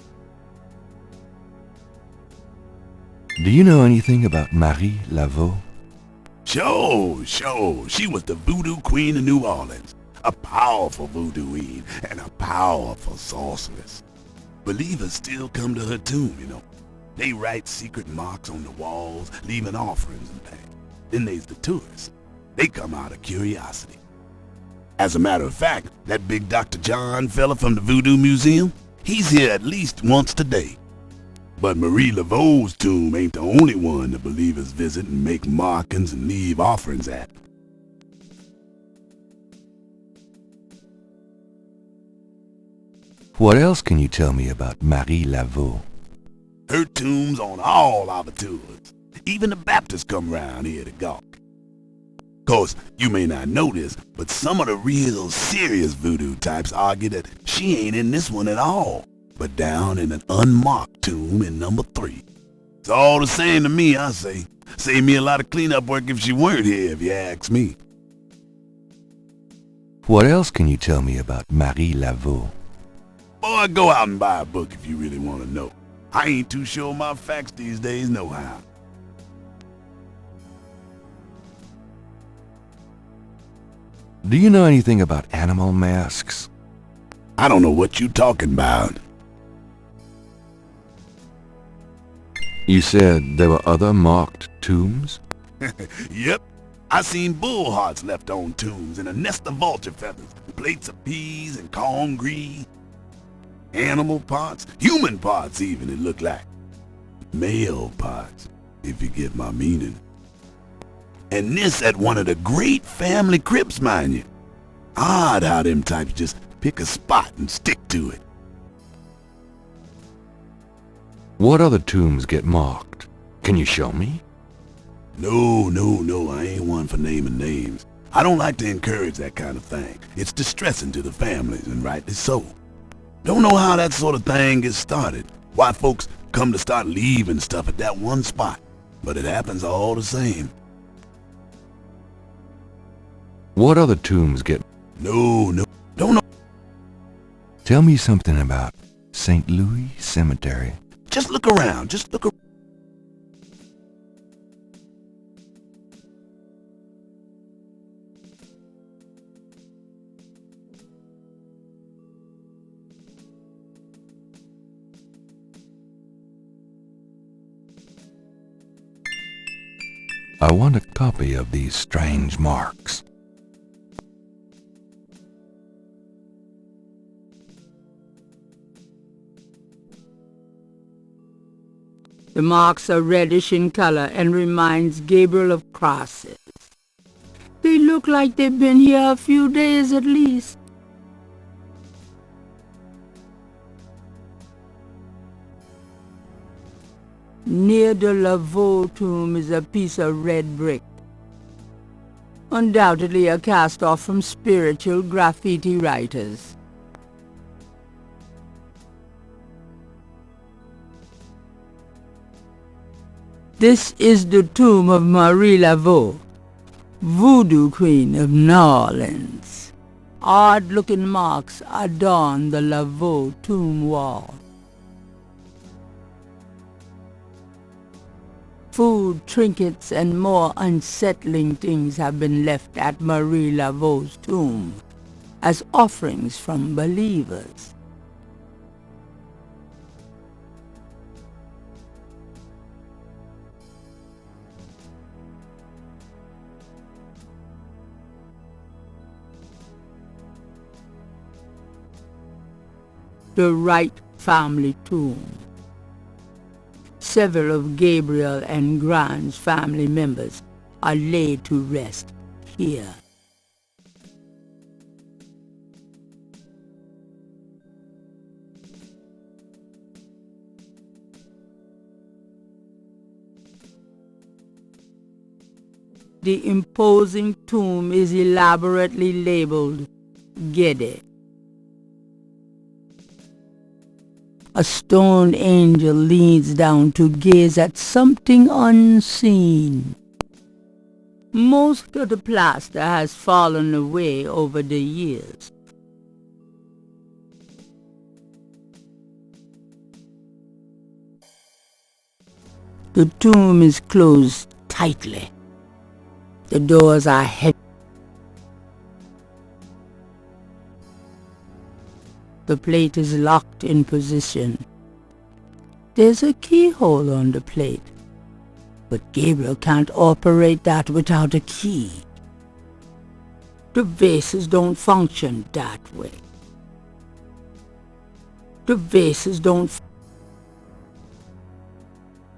Do you know anything about Marie Laveau?
Sure. She was the voodoo queen of New Orleans. A powerful voodooine and a powerful sorceress. Believers still come to her tomb, you know. They write secret marks on the walls, leaving offerings and things. Then there's the tourists. They come out of curiosity. As a matter of fact, that big Dr. John fella from the Voodoo Museum, he's here at least once a day. But Marie Laveau's tomb ain't the only one the believers visit and make markings and leave offerings at.
What else can you tell me about Marie Laveau?
Her tomb's on all our tours. Even the Baptists come round here to gawk. Course, you may not know this, but some of the real serious voodoo types argue that she ain't in this one at all, but down in an unmarked tomb in number 3. It's all the same to me, I say. Save me a lot of cleanup work if she weren't here, if you ask me.
What else can you tell me about Marie Laveau?
Boy, go out and buy a book if you really want to know. I ain't too sure my facts these days nohow.
Do you know anything about animal masks?
I don't know what you talking about.
You said there were other marked tombs?
Yep. I seen bull hearts left on tombs and a nest of vulture feathers, plates of peas and corn grease. Animal parts, human parts even, it looked like. Male parts, if you get my meaning. And this at one of the great family crypts, mind you. Odd how them types just pick a spot and stick to it.
What other tombs get marked? Can you show me?
No, I ain't one for naming names. I don't like to encourage that kind of thing. It's distressing to the families, and rightly so. Don't know how that sort of thing gets started. Why folks come to start leaving stuff at that one spot. But it happens all the same.
What other tombs get...
No, don't know.
Tell me something about St. Louis Cemetery.
Just look around,
I want a copy of these strange marks.
The marks are reddish in color and reminds Gabriel of crosses. They look like they've been here a few days at least. Near the Laveau tomb is a piece of red brick. Undoubtedly a cast-off from spiritual graffiti writers. This is the tomb of Marie Laveau, Voodoo Queen of New Orleans. Odd-looking marks adorn the Laveau tomb wall. Food, trinkets, and more unsettling things have been left at Marie Laveau's tomb as offerings from believers. The Wright family tomb. Several of Gabriel and Grant's family members are laid to rest here. The imposing tomb is elaborately labeled Gede. A stone angel leans down to gaze at something unseen. Most of the plaster has fallen away over the years. The tomb is closed tightly. The doors are heavy. The plate is locked in position. There's a keyhole on the plate, but Gabriel can't operate that without a key. The vases don't function that way. The vases don't...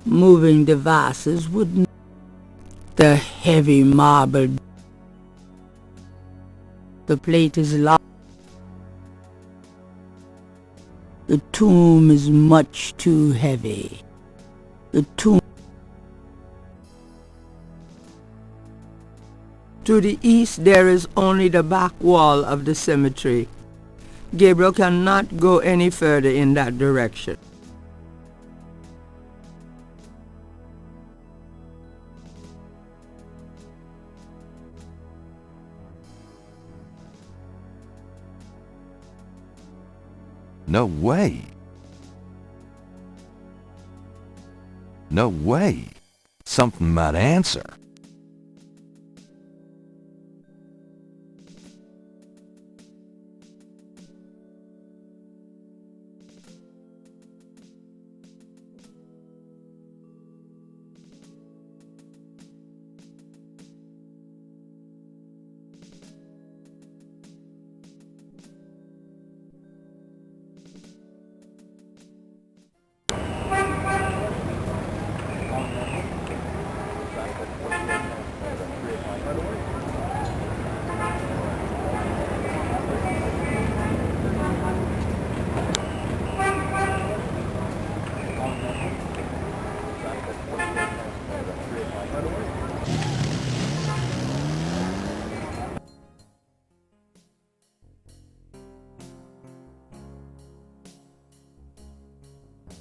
Moving the vases would... The heavy marble... The plate is locked. The tomb is much too heavy. The tomb... To the east there is only the back wall of the cemetery. Gabriel cannot go any further in that direction.
No way. No way. Something might answer.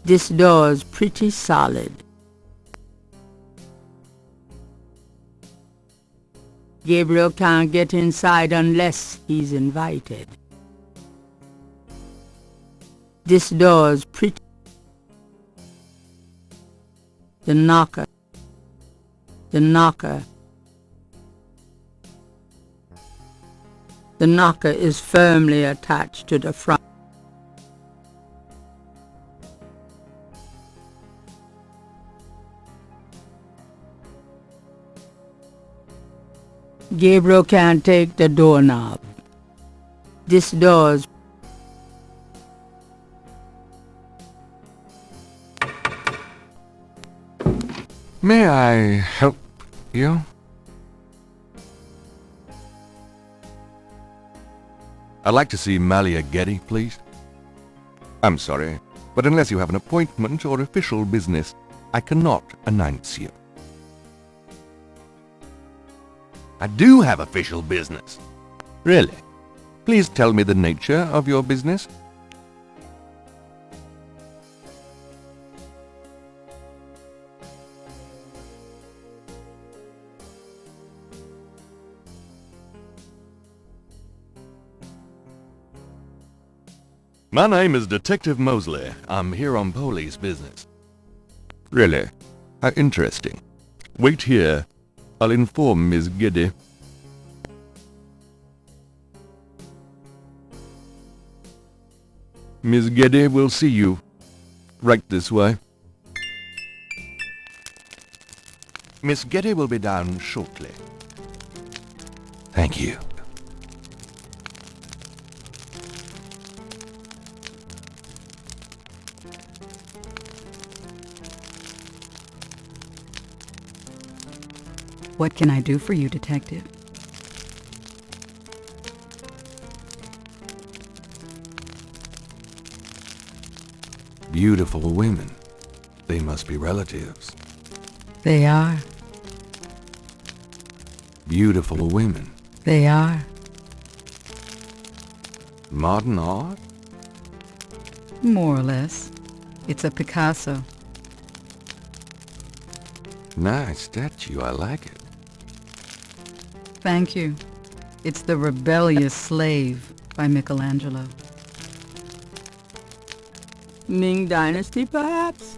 This door is pretty solid. Gabriel can't get inside unless he's invited. This door is pretty... The knocker. The knocker. The knocker is firmly attached to the front. Gabriel can't take the doorknob. This door's...
May I help you? I'd like to see Malia Getty, please. I'm sorry, but unless you have an appointment or official business, I cannot announce you. I do have official business. Really? Please tell me the nature of your business. My name is Detective Mosley. I'm here on police business. Really? How interesting. Wait here. I'll inform Miss Getty. Miss Getty will see you. Right this way. Miss Getty will be down shortly. Thank you.
What can I do for you, Detective?
Beautiful women. They must be relatives.
They are.
Beautiful women.
They are.
Modern art?
More or less. It's a Picasso.
Nice statue. I like it.
Thank you. It's The Rebellious Slave by Michelangelo.
Ming Dynasty, perhaps?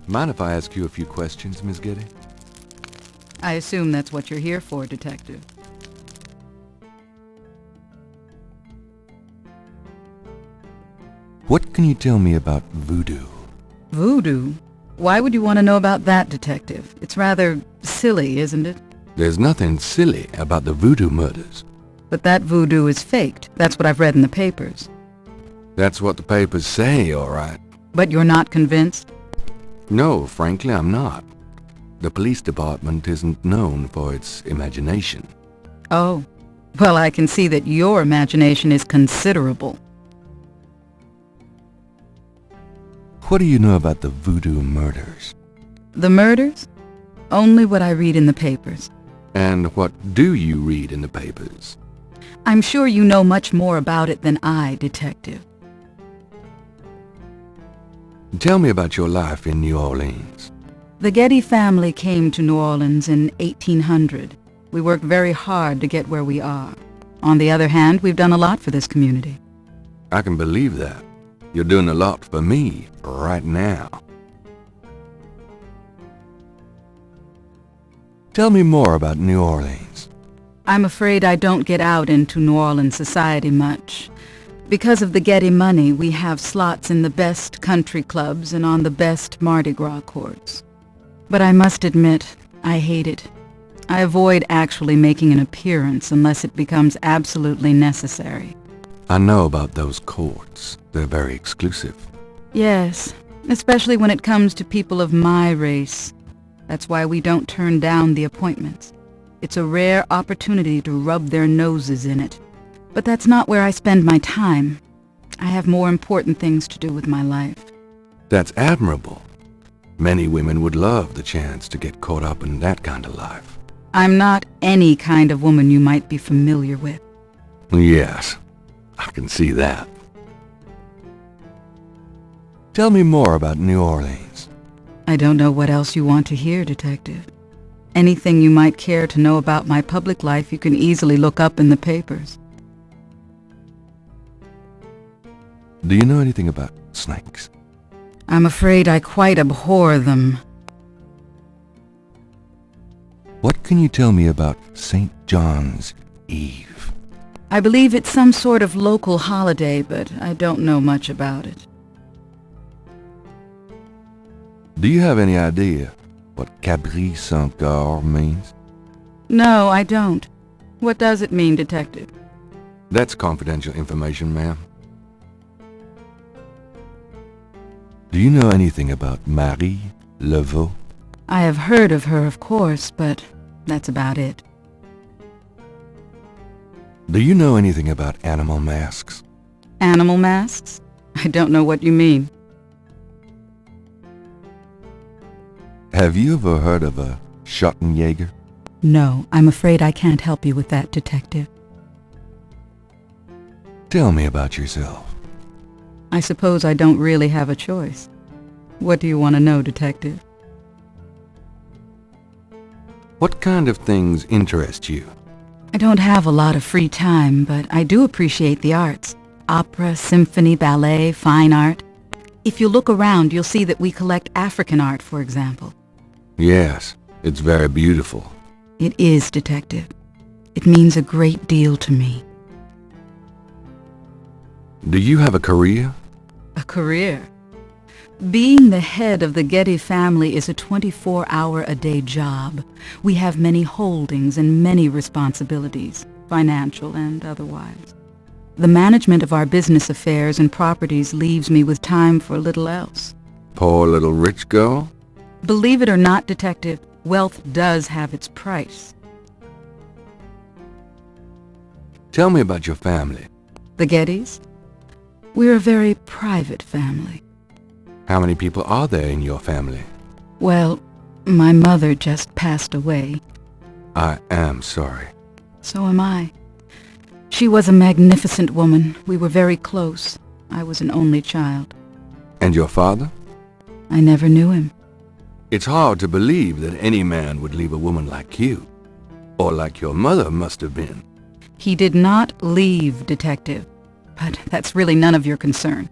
Mind if I ask you a few questions, Miss Getty?
I assume that's what you're here for, Detective.
What can you tell me about voodoo?
Voodoo? Why would you want to know about that, Detective? It's rather silly, isn't it?
There's nothing silly about the voodoo murders.
But that voodoo is faked. That's what I've read in the papers.
That's what the papers say, all right.
But you're not convinced?
No, frankly, I'm not. the police department isn't known for its imagination.
Oh, well, I can see that your imagination is considerable.
What do you know about the voodoo murders?
The murders? Only what I read in the papers.
And what do you read in the papers?
I'm sure you know much more about it than I, Detective.
Tell me about your life in New Orleans.
The Getty family came to New Orleans in 1800. We worked very hard to get where we are. On the other hand, we've done a lot for this community.
I can believe that. You're doing a lot for me right now. Tell me more about New Orleans.
I'm afraid I don't get out into New Orleans society much. Because of the Getty money, we have slots in the best country clubs and on the best Mardi Gras courts. But I must admit, I hate it. I avoid actually making an appearance unless it becomes absolutely necessary.
I know about those courts. They're very exclusive.
Yes, especially when it comes to people of my race. That's why we don't turn down the appointments. It's a rare opportunity to rub their noses in it. But that's not where I spend my time. I have more important things to do with my life.
That's admirable. Many women would love the chance to get caught up in that kind of life.
I'm not any kind of woman you might be familiar with.
Yes, I can see that. Tell me more about New Orleans.
I don't know what else you want to hear, Detective. Anything you might care to know about my public life you can easily look up in the papers.
Do you know anything about snakes?
I'm afraid I quite abhor them.
What can you tell me about St. John's Eve?
I believe it's some sort of local holiday, but I don't know much about it.
Do you have any idea what Cabri Saint-Gar means?
No, I don't. What does it mean, Detective?
That's confidential information, ma'am. Do you know anything about Marie Laveau?
I have heard of her, of course, but that's about it.
Do you know anything about animal masks?
Animal masks? I don't know what you mean.
Have you ever heard of a Schottenjäger?
No, I'm afraid I can't help you with that, Detective.
Tell me about yourself.
I suppose I don't really have a choice. What do you want to know, Detective?
What kind of things interest you?
I don't have a lot of free time, but I do appreciate the arts. Opera, symphony, ballet, fine art. If you look around, you'll see that we collect African art, for example.
Yes, it's very beautiful.
It is, Detective. It means a great deal to me.
Do you have a career?
A career? Being the head of the Getty family is a 24-hour-a-day job. We have many holdings and many responsibilities, financial and otherwise. The management of our business affairs and properties leaves me with time for little else.
Poor little rich girl?
Believe it or not, Detective, wealth does have its price.
Tell me about your family.
The Gettys? We're a very private family.
How many people are there in your family?
Well, my mother just passed away.
I am sorry.
So am I. She was a magnificent woman. We were very close. I was an only child.
And your father?
I never knew him.
It's hard to believe that any man would leave a woman like you. Or like your mother must have been.
He did not leave, Detective. But that's really none of your concern.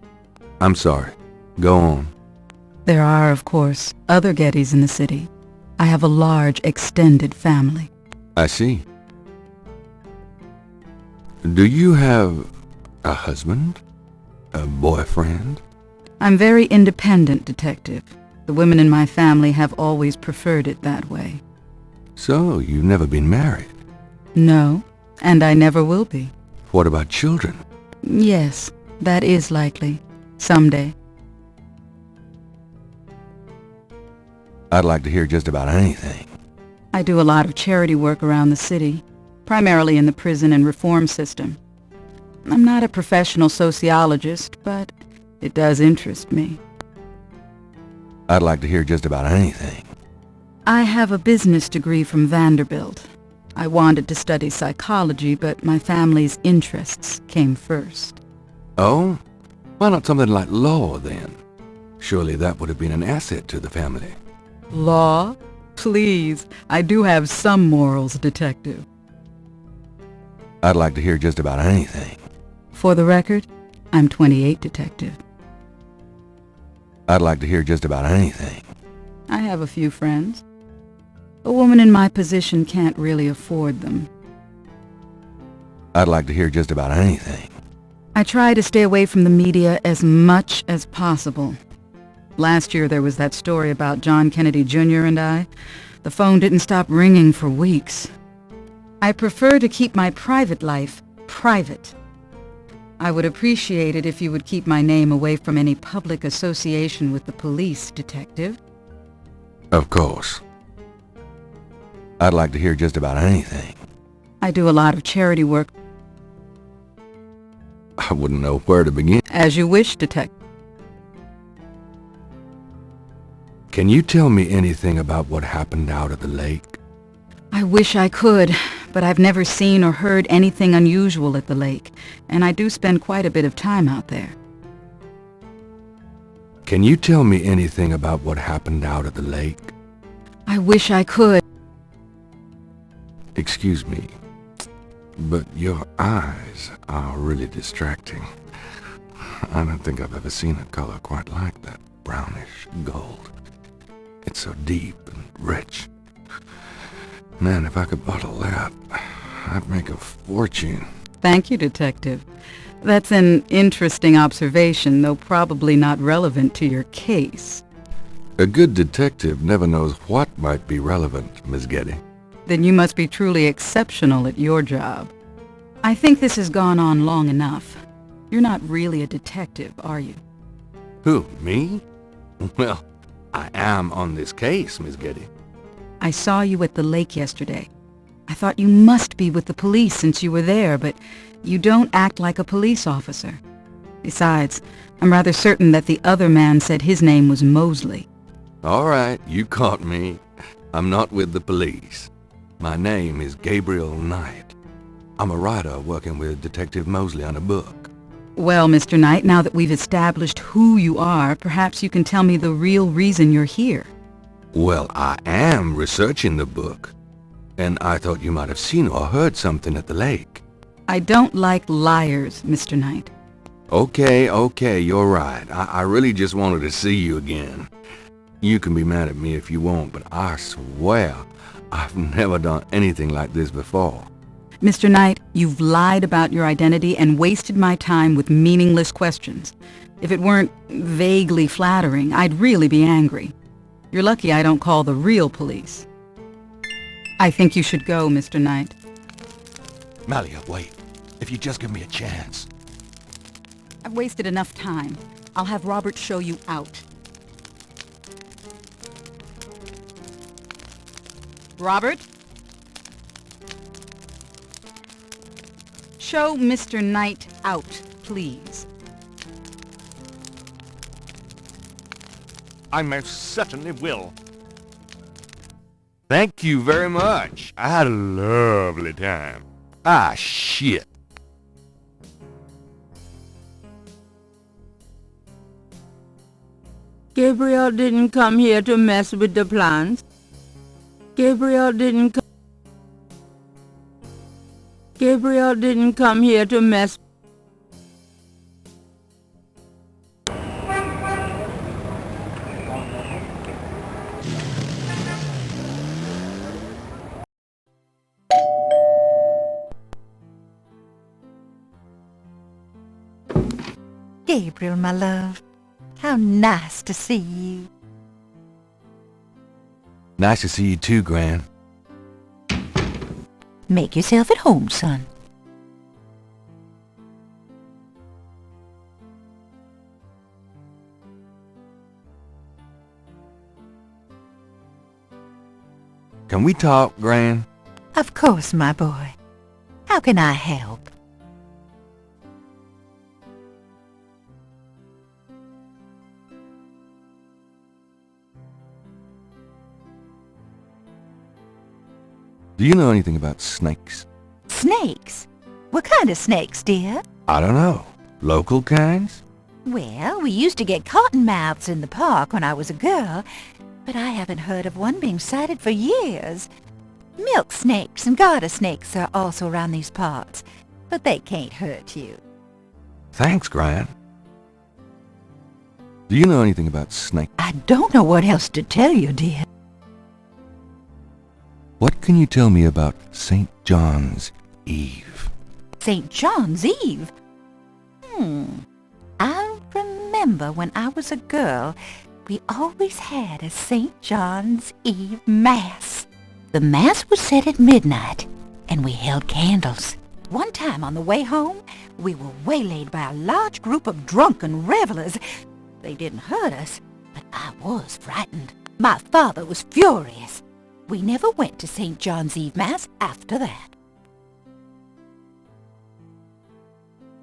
I'm sorry. Go on.
There are, of course, other Gettys in the city. I have a large, extended family.
I see. Do you have a husband? A boyfriend?
I'm very independent, Detective. The women in my family have always preferred it that way.
So, you've never been married?
No, and I never will be.
What about children?
Yes, that is likely. Someday.
I'd like to hear just about anything.
I do a lot of charity work around the city, primarily in the prison and reform system. I'm not a professional sociologist, but it does interest me.
I'd like to hear just about anything.
I have a business degree from Vanderbilt. I wanted to study psychology, but my family's interests came first.
Oh? Why not something like law, then? Surely that would have been an asset to the family.
Law? Please, I do have some morals, Detective.
I'd like to hear just about anything.
For the record, I'm 28, Detective.
I'd like to hear just about anything.
I have a few friends. A woman in my position can't really afford them.
I'd like to hear just about anything.
I try to stay away from the media as much as possible. Last year there was that story about John Kennedy Jr. and I. The phone didn't stop ringing for weeks. I prefer to keep my private life private. I would appreciate it if you would keep my name away from any public association with the police, Detective.
Of course. I'd like to hear just about anything.
I do a lot of charity work.
I wouldn't know where to begin.
As you wish, Detective.
Can you tell me anything about what happened out at the lake?
I wish I could, but I've never seen or heard anything unusual at the lake, and I do spend quite a bit of time out there.
Can you tell me anything about what happened out at the lake?
I wish I could.
Excuse me, but your eyes are really distracting. I don't think I've ever seen a color quite like that. Brownish gold. It's so deep and rich. Man, if I could bottle that, I'd make a fortune.
Thank you, Detective. That's an interesting observation, though probably not relevant to your case.
A good detective never knows what might be relevant, Miss Getty.
Then you must be truly exceptional at your job. I think this has gone on long enough. You're not really a detective, are you?
Who, me? Well, I am on this case, Miss Getty.
I saw you at the lake yesterday. I thought you must be with the police since you were there, but you don't act like a police officer. Besides, I'm rather certain that the other man said his name was Mosley.
All right, you caught me. I'm not with the police. My name is Gabriel Knight. I'm a writer working with Detective Mosley on a book.
Well, Mr. Knight, now that we've established who you are, perhaps you can tell me the real reason you're here.
Well, I am researching the book, and I thought you might have seen or heard something at the lake.
I don't like liars, Mr. Knight.
Okay, you're right. I really just wanted to see you again. You can be mad at me if you want, but I swear I've never done anything like this before.
Mr. Knight, you've lied about your identity and wasted my time with meaningless questions. If it weren't vaguely flattering, I'd really be angry. You're lucky I don't call the real police. I think you should go, Mr. Knight.
Malia, wait. If you just give me a chance.
I've wasted enough time. I'll have Robert show you out. Robert? Show Mr. Knight out, please.
I most certainly will. Thank you very much. I had a lovely time. Ah, shit.
Gabriel didn't come here to mess with the plans. Gabriel didn't come here to mess.
Gabriel, my love, how nice to see you.
Nice to see you too, Gran.
Make yourself at home, son.
Can we talk, Gran?
Of course, my boy. How can I help?
Do you know anything about snakes?
Snakes? What kind of snakes, dear?
I don't know. Local kinds?
Well, we used to get cottonmouths in the park when I was a girl, but I haven't heard of one being sighted for years. Milk snakes and garter snakes are also around these parts, but they can't hurt you.
Thanks, Gran. Do you know anything about snakes?
I don't know what else to tell you, dear.
What can you tell me about St. John's Eve?
St. John's Eve? I remember when I was a girl, we always had a St. John's Eve Mass. The Mass was said at midnight, and we held candles. One time on the way home, we were waylaid by a large group of drunken revelers. They didn't hurt us, but I was frightened. My father was furious. We never went to St. John's Eve Mass after that.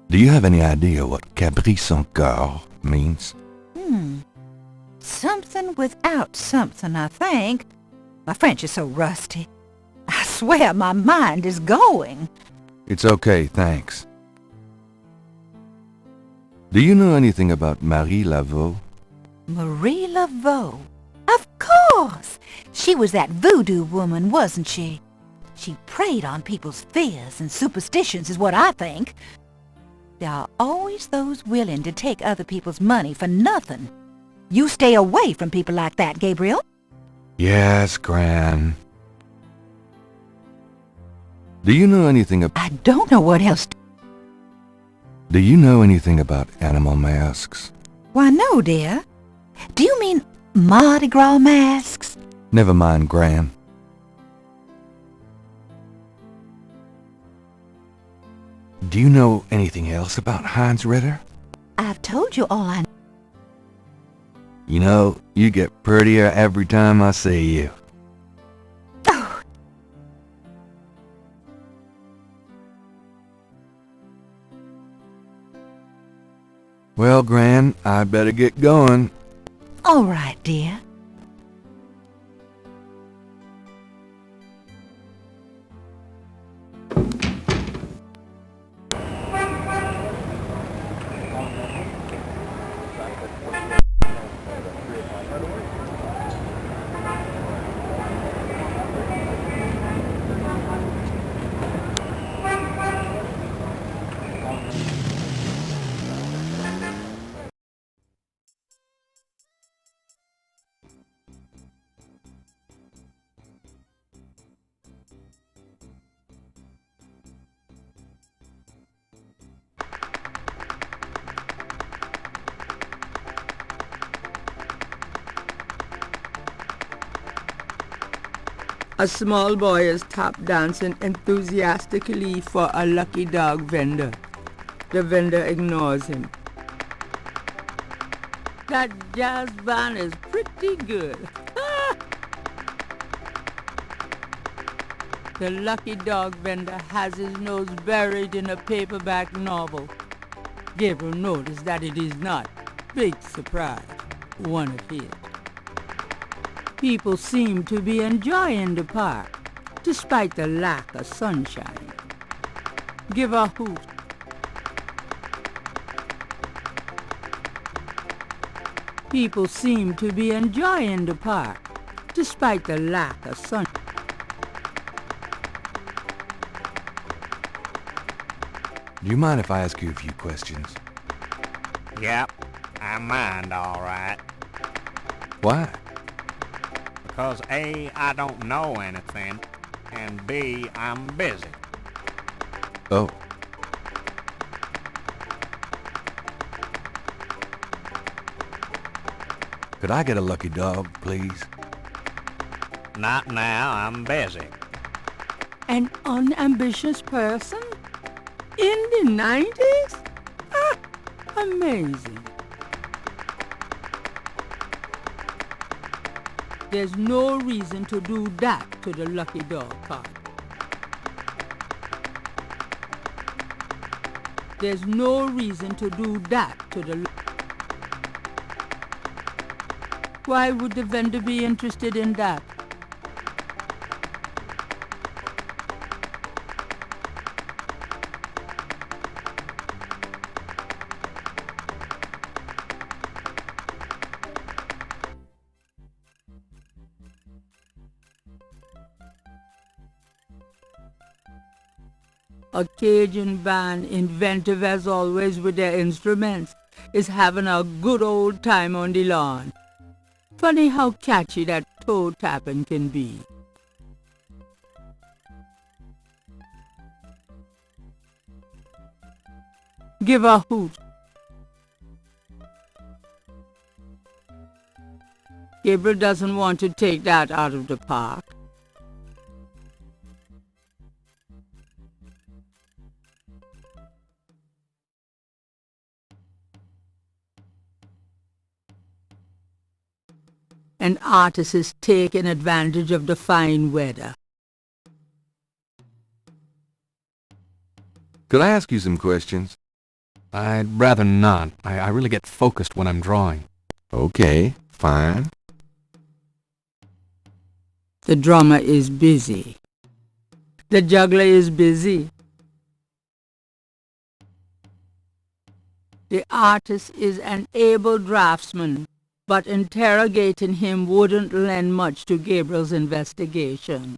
Do you have any idea what Cabri sans cœur means?
Something without something, I think. My French is so rusty. I swear my mind is going.
It's okay, thanks. Do you know anything about Marie Laveau?
Marie Laveau? Of course! She was that voodoo woman, wasn't she? She preyed on people's fears and superstitions, is what I think. There are always those willing to take other people's money for nothing. You stay away from people like that, Gabriel.
Yes, Gran. Do you know anything about...
I don't know what else to...
Do you know anything about animal masks?
Why, no, dear. Do you mean Mardi Gras masks?
Never mind, Gran. Do you know anything else about Heinz Ritter?
I've told you all I know.
You know, you get prettier every time I see you.
Oh.
Well, Gran, I better get going.
All right, dear.
A small boy is tap dancing enthusiastically for a lucky dog vendor. The vendor ignores him. That jazz band is pretty good. The lucky dog vendor has his nose buried in a paperback novel. Gabriel noticed that it is not, big surprise, one of his. People seem to be enjoying the park, despite the lack of sunshine. Give a hoot. People seem to be enjoying the park, despite the lack of sun.
Do you mind if I ask you a few questions?
Yep, I mind all right.
Why?
Because A, I don't know anything, and B, I'm busy.
Oh. Could I get a lucky dog, please?
Not now, I'm busy.
An unambitious person? In the 90s? Ah, amazing. There's no reason to do that to the lucky dog card. There's no reason to do that to the... Why would the vendor be interested in that? A Cajun band, inventive as always with their instruments, is having a good old time on the lawn. Funny how catchy that toe tapping can be. Give a hoot. Gabriel doesn't want to take that out of the park. An artist is taking advantage of the fine weather.
Could I ask you some questions?
I'd rather not. I really get focused when I'm drawing.
Okay, fine.
The drummer is busy. The juggler is busy. The artist is an able draftsman, but interrogating him wouldn't lend much to Gabriel's investigation.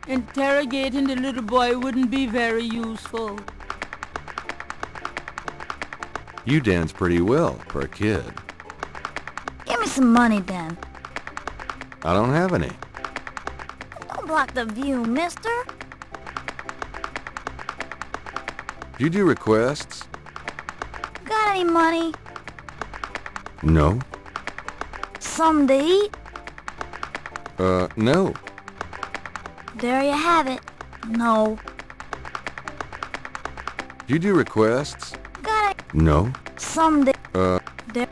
Interrogating the little boy wouldn't be very useful.
You dance pretty well for a kid.
Give me some money then.
I don't have any.
Don't block the view, mister.
Do you do requests?
Got any money?
No.
Something to eat?
No.
There you have it. No.
Do you do requests?
Got it.
No.
Something. There.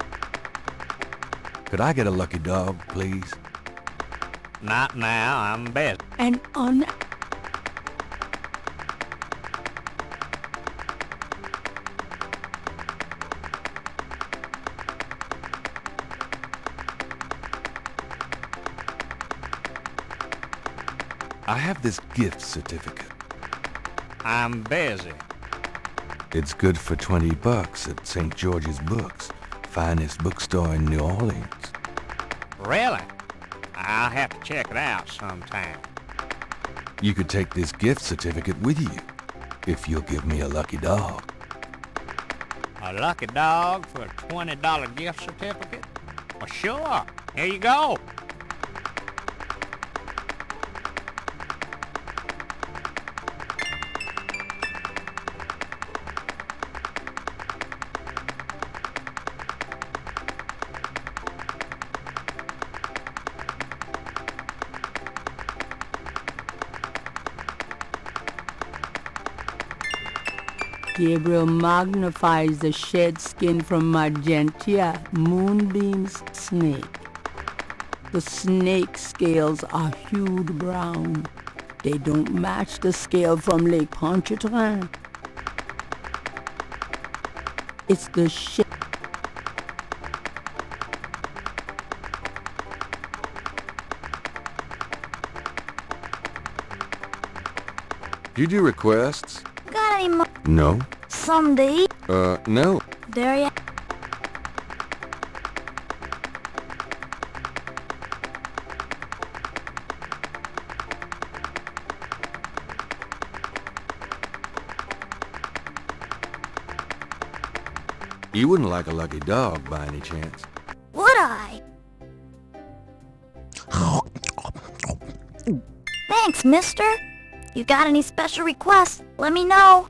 Could I get a lucky dog, please?
Not now, I'm busy.
And on...
I have this gift certificate.
I'm busy.
It's good for $20 at St. George's Books, finest bookstore in New Orleans.
Really? I'll have to check it out sometime.
You could take this gift certificate with you, if you'll give me a lucky dog.
A lucky dog for a $20 gift certificate? Well, sure. Here you go.
Gabriel magnifies the shed skin from Magenta, Moonbeam's snake. The snake scales are hued brown. They don't match the scale from Lake Pontchartrain. It's the shed.
Do you do requests?
Got any money?
No.
Something to eat?
No.
There you...
You wouldn't like a lucky dog by any chance?
Would I? Thanks, mister. You got any special requests? Let me know.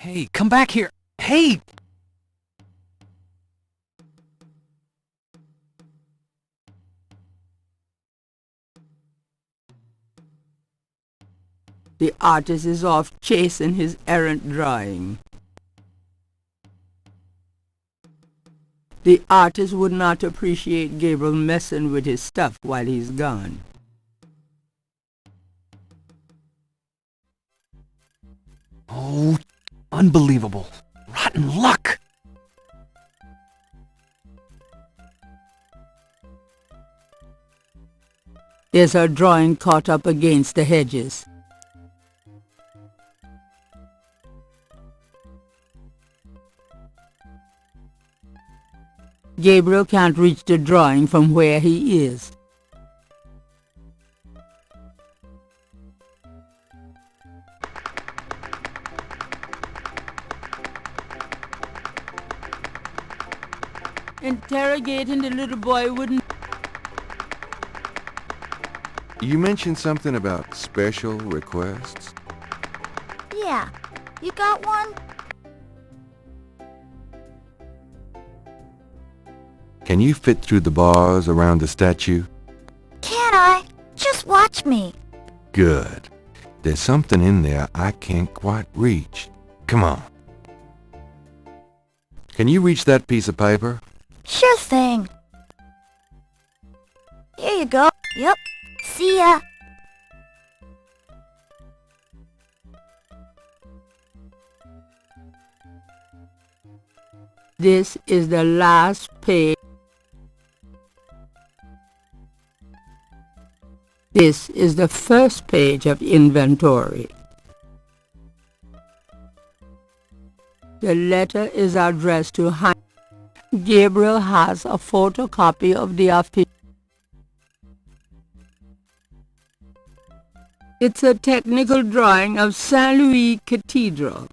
Hey, come back here! Hey!
The artist is off chasing his errant drawing. The artist would not appreciate Gabriel messing with his stuff while he's gone.
Oh, unbelievable. Rotten luck!
There's her drawing caught up against the hedges. Gabriel can't reach the drawing from where he is. Interrogating the little boy wouldn't...
You mentioned something about special requests?
Yeah. You got one?
Can you fit through the bars around the statue?
Can I? Just watch me.
Good. There's something in there I can't quite reach. Come on. Can you reach that piece of paper?
Sure thing. Here you go. Yep. See ya.
This is the last page. This is the first page of inventory. The letter is addressed to Gabriel has a photocopy of the official. It's a technical drawing of Saint Louis Cathedral.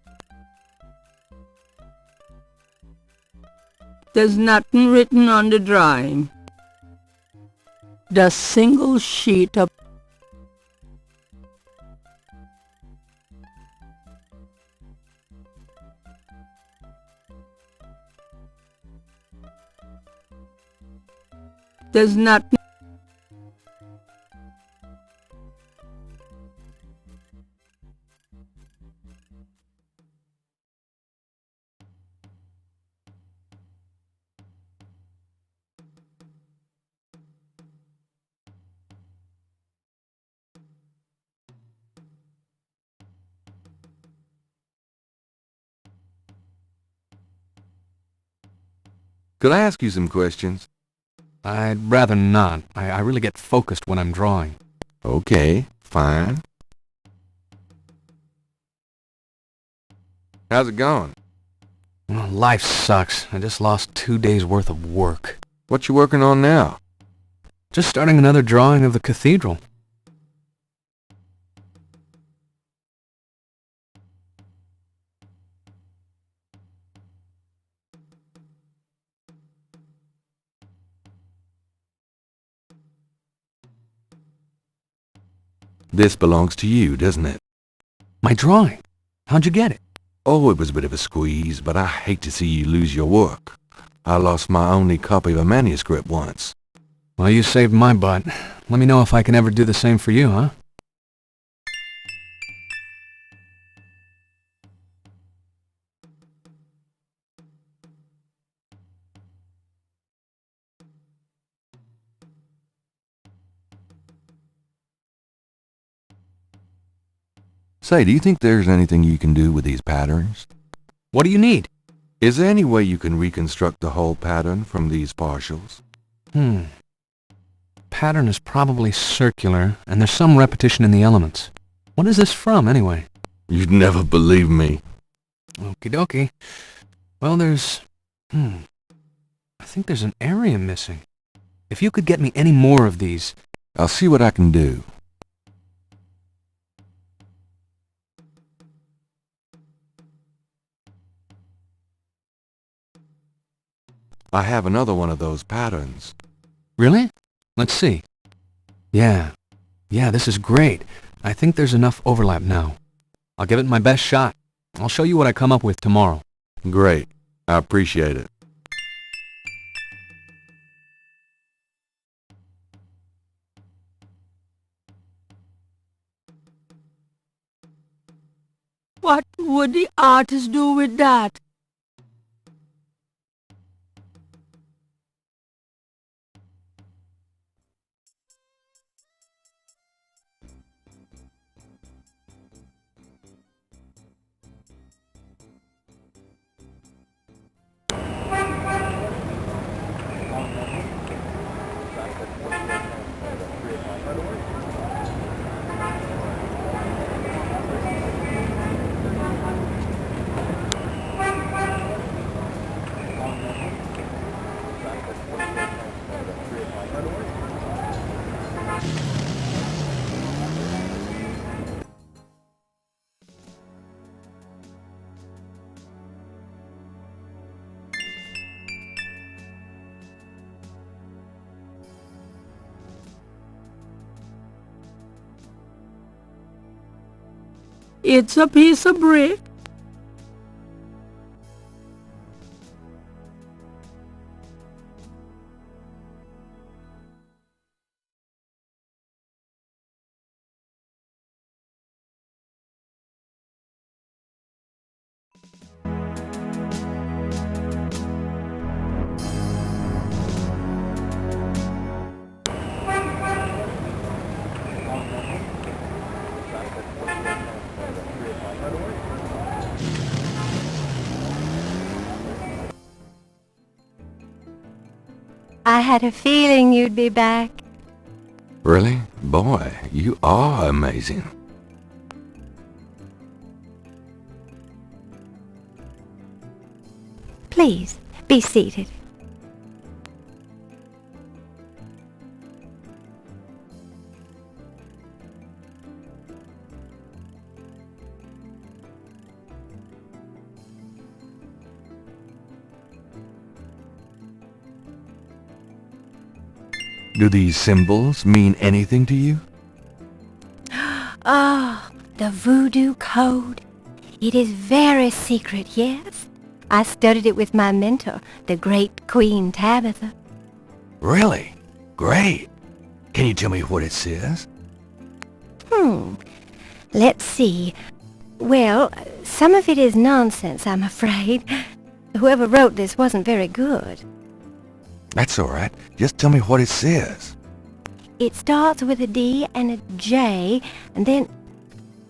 There's nothing written on the drawing. The single sheet of there's nothing.
Could I ask you some questions?
I'd rather not. I really get focused when I'm drawing.
Okay, fine. How's it going?
Well, life sucks. I just lost 2 days' worth of work.
What you working on now?
Just starting another drawing of the cathedral.
This belongs to you, doesn't it?
My drawing? How'd you get it?
Oh, it was a bit of a squeeze, but I hate to see you lose your work. I lost my only copy of a manuscript once.
Well, you saved my butt. Let me know if I can ever do the same for you, huh?
Say, do you think there's anything you can do with these patterns?
What do you need?
Is there any way you can reconstruct the whole pattern from these partials?
Pattern is probably circular, and there's some repetition in the elements. What is this from, anyway?
You'd never believe me.
Okie dokie. Well, there's... I think there's an area missing. If you could get me any more of these...
I'll see what I can do. I have another one of those patterns.
Really? Let's see. Yeah, this is great. I think there's enough overlap now. I'll give it my best shot. I'll show you what I come up with tomorrow.
Great. I appreciate it.
What would the artist do with that? It's a piece of brick.
I had a feeling you'd be back.
Really? Boy, you are amazing.
Please, be seated.
Do these symbols mean anything to you?
Oh, the voodoo code. It is very secret, yes. I studied it with my mentor, the great Queen Tabitha.
Really? Great. Can you tell me what it says?
Let's see. Well, some of it is nonsense, I'm afraid. Whoever wrote this wasn't very good.
That's all right. Just tell me what it says.
It starts with a D and a J, and then...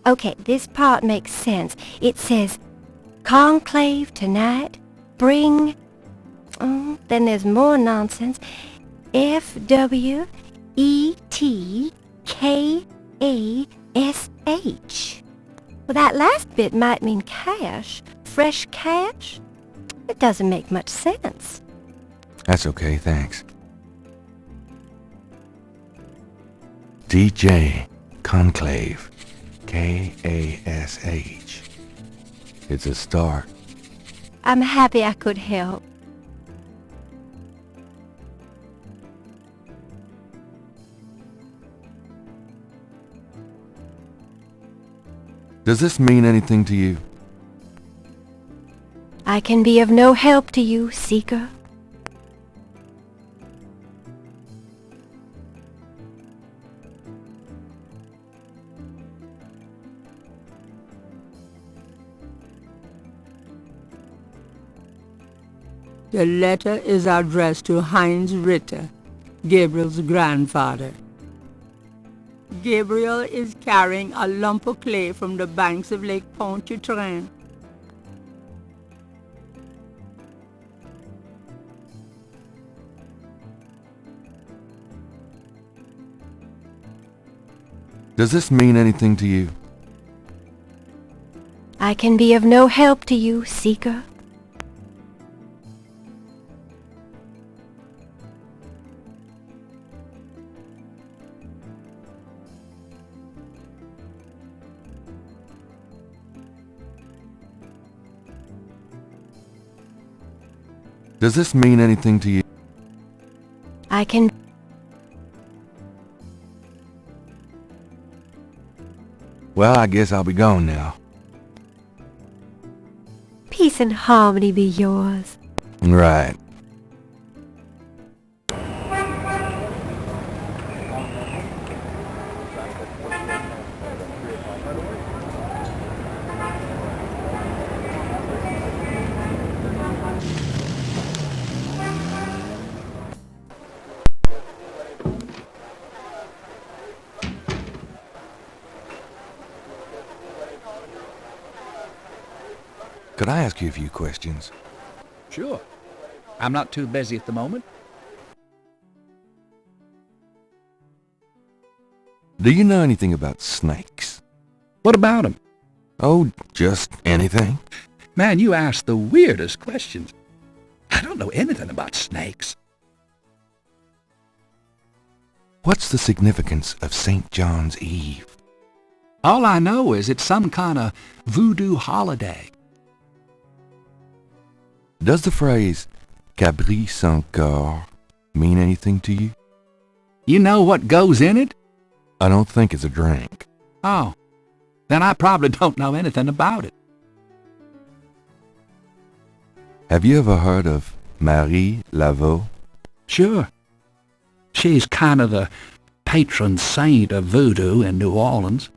Okay, this part makes sense. It says, conclave tonight, bring... Oh, then there's more nonsense. F-W-E-T-K-A-S-H. Well, that last bit might mean cash. Fresh cash? It doesn't make much sense.
That's okay, thanks. DJ Conclave. K-A-S-H. It's a start.
I'm happy I could help.
Does this mean anything to you?
I can be of no help to you, Seeker.
The letter is addressed to Heinz Ritter, Gabriel's grandfather. Gabriel is carrying a lump of clay from the banks of Lake Pontchartrain.
Does this mean anything to you?
I can be of no help to you, Seeker.
Does this mean anything to you?
I can...
Well, I guess I'll be gone now.
peace and harmony be yours.
Right. Could I ask you a few questions?
Sure. I'm not too busy at the moment.
Do you know anything about snakes?
What about 'em?
Oh, just anything.
Man, you ask the weirdest questions. I don't know anything about snakes.
What's the significance of St. John's Eve?
All I know is it's some kind of voodoo holiday.
Does the phrase Cabri sans corps mean anything to you?
You know what goes in it?
I don't think it's a drink.
Oh, then I probably don't know anything about it.
Have you ever heard of Marie Laveau?
Sure. She's kind of the patron saint of voodoo in New Orleans.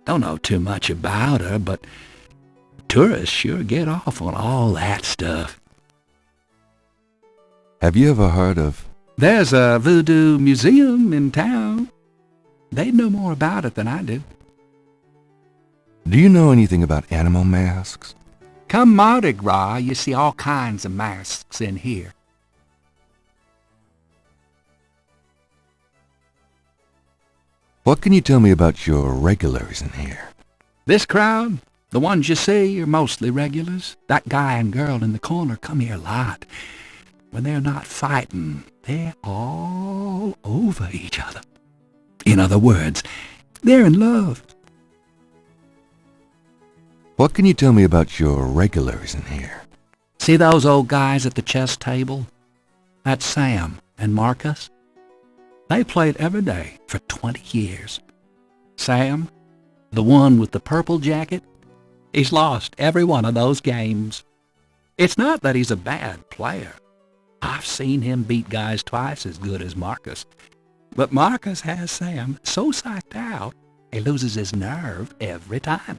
Don't know too much about her, but tourists sure get off on all that stuff.
Have you ever heard of...
There's a voodoo museum in town. They'd know more about it than I do.
Do you know anything about animal masks?
Come Mardi Gras, you see all kinds of masks in here.
What can you tell me about your regulars in here?
This crowd, the ones you see, are mostly regulars. That guy and girl in the corner come here a lot. When they're not fighting, they're all over each other. In other words, they're in love.
What can you tell me about your regulars in here?
See those old guys at the chess table? That's Sam and Marcus. They played every day for 20 years. Sam, the one with the purple jacket, he's lost every one of those games. It's not that he's a bad player. I've seen him beat guys twice as good as Marcus. But Marcus has Sam so psyched out, he loses his nerve every time.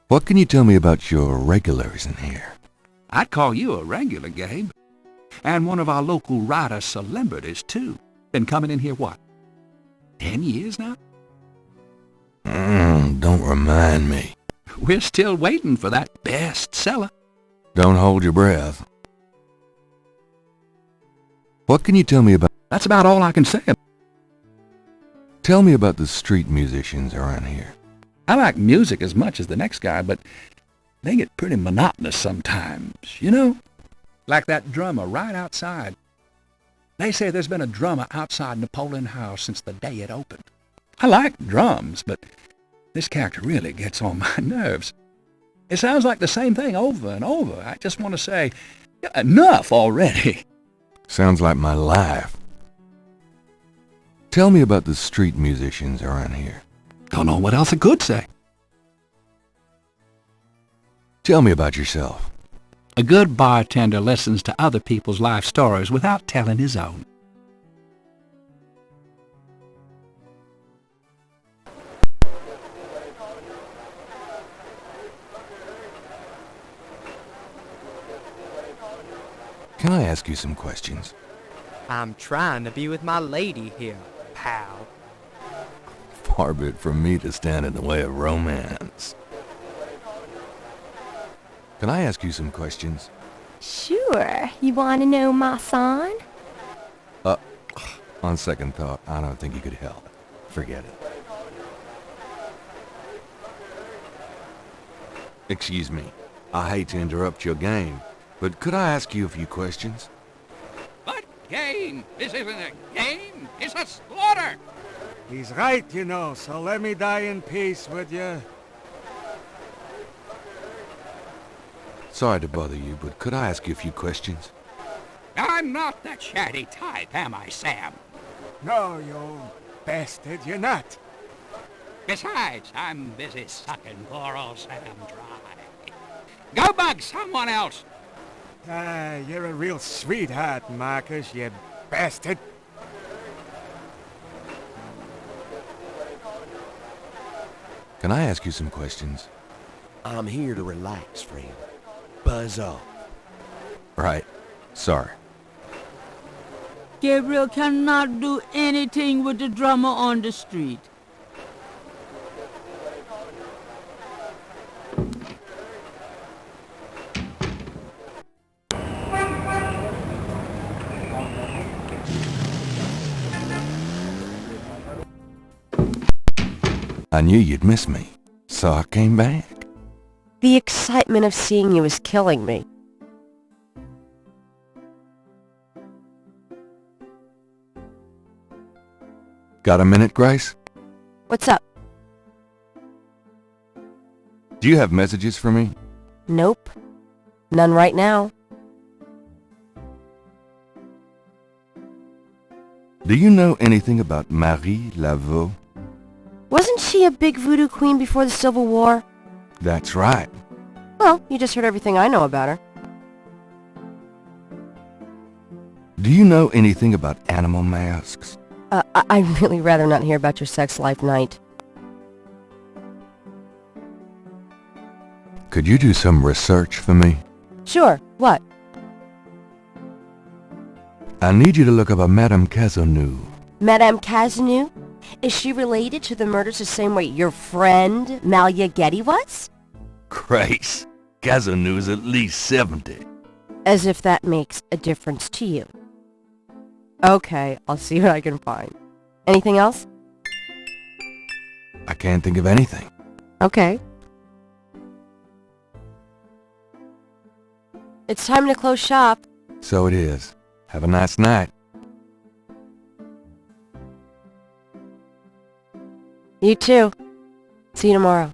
What can you tell me about your regulars in here?
I'd call you a regular, Gabe. And one of our local writer celebrities, too. Been coming in here, what, 10 years now?
Don't remind me.
We're still waiting for that bestseller.
Don't hold your breath. What can you tell me about...
That's about all I can say.
Tell me about the street musicians around here.
I like music as much as the next guy, but they get pretty monotonous sometimes, you know? Like that drummer right outside. They say there's been a drummer outside Napoleon House since the day it opened. I like drums, but this character really gets on my nerves. It sounds like the same thing over and over. I just want to say, enough already.
Sounds like my life. Tell me about the street musicians around here.
Don't know what else I could say.
Tell me about yourself.
A good bartender listens to other people's life stories without telling his own.
Can I ask you some questions?
I'm trying to be with my lady here, pal.
Far be it from me to stand in the way of romance. Can I ask you some questions?
Sure. You want to know my sign?
On second thought, I don't think you could help. Forget it. Excuse me. I hate to interrupt your game, but could I ask you a few questions?
What game? This isn't a game. It's a slaughter.
He's right, you know, so let me die in peace, would you?
Sorry to bother you, but could I ask you a few questions?
I'm not the chatty type, am I, Sam?
No, you old bastard, you're not.
Besides, I'm busy sucking poor old Sam dry. Go bug someone else.
You're a real sweetheart, Marcus, you bastard.
Can I ask you some questions?
I'm here to relax, friend. Buzz off.
Right. Sorry.
Gabriel cannot do anything with the drummer on the street.
I knew you'd miss me, so I came back.
The excitement of seeing you is killing me.
Got a minute, Grace?
What's up?
Do you have messages for me?
Nope. None right now.
Do you know anything about Marie Laveau?
Wasn't she a big voodoo queen before the Civil War?
That's right.
Well, you just heard everything I know about her.
Do you know anything about animal masks?
I'd really rather not hear about your sex life, Knight.
Could you do some research for me?
Sure. What?
I need you to look up a Madame Cazeneuve.
Madame Cazeneuve? Is she related to the murders the same way your friend, Malia Getty, was?
Grace, Cazeneuve's at least 70.
As if that makes a difference to you. Okay, I'll see what I can find. Anything else?
I can't think of anything.
Okay. It's time to close shop.
So it is. Have a nice night.
You too. See you tomorrow.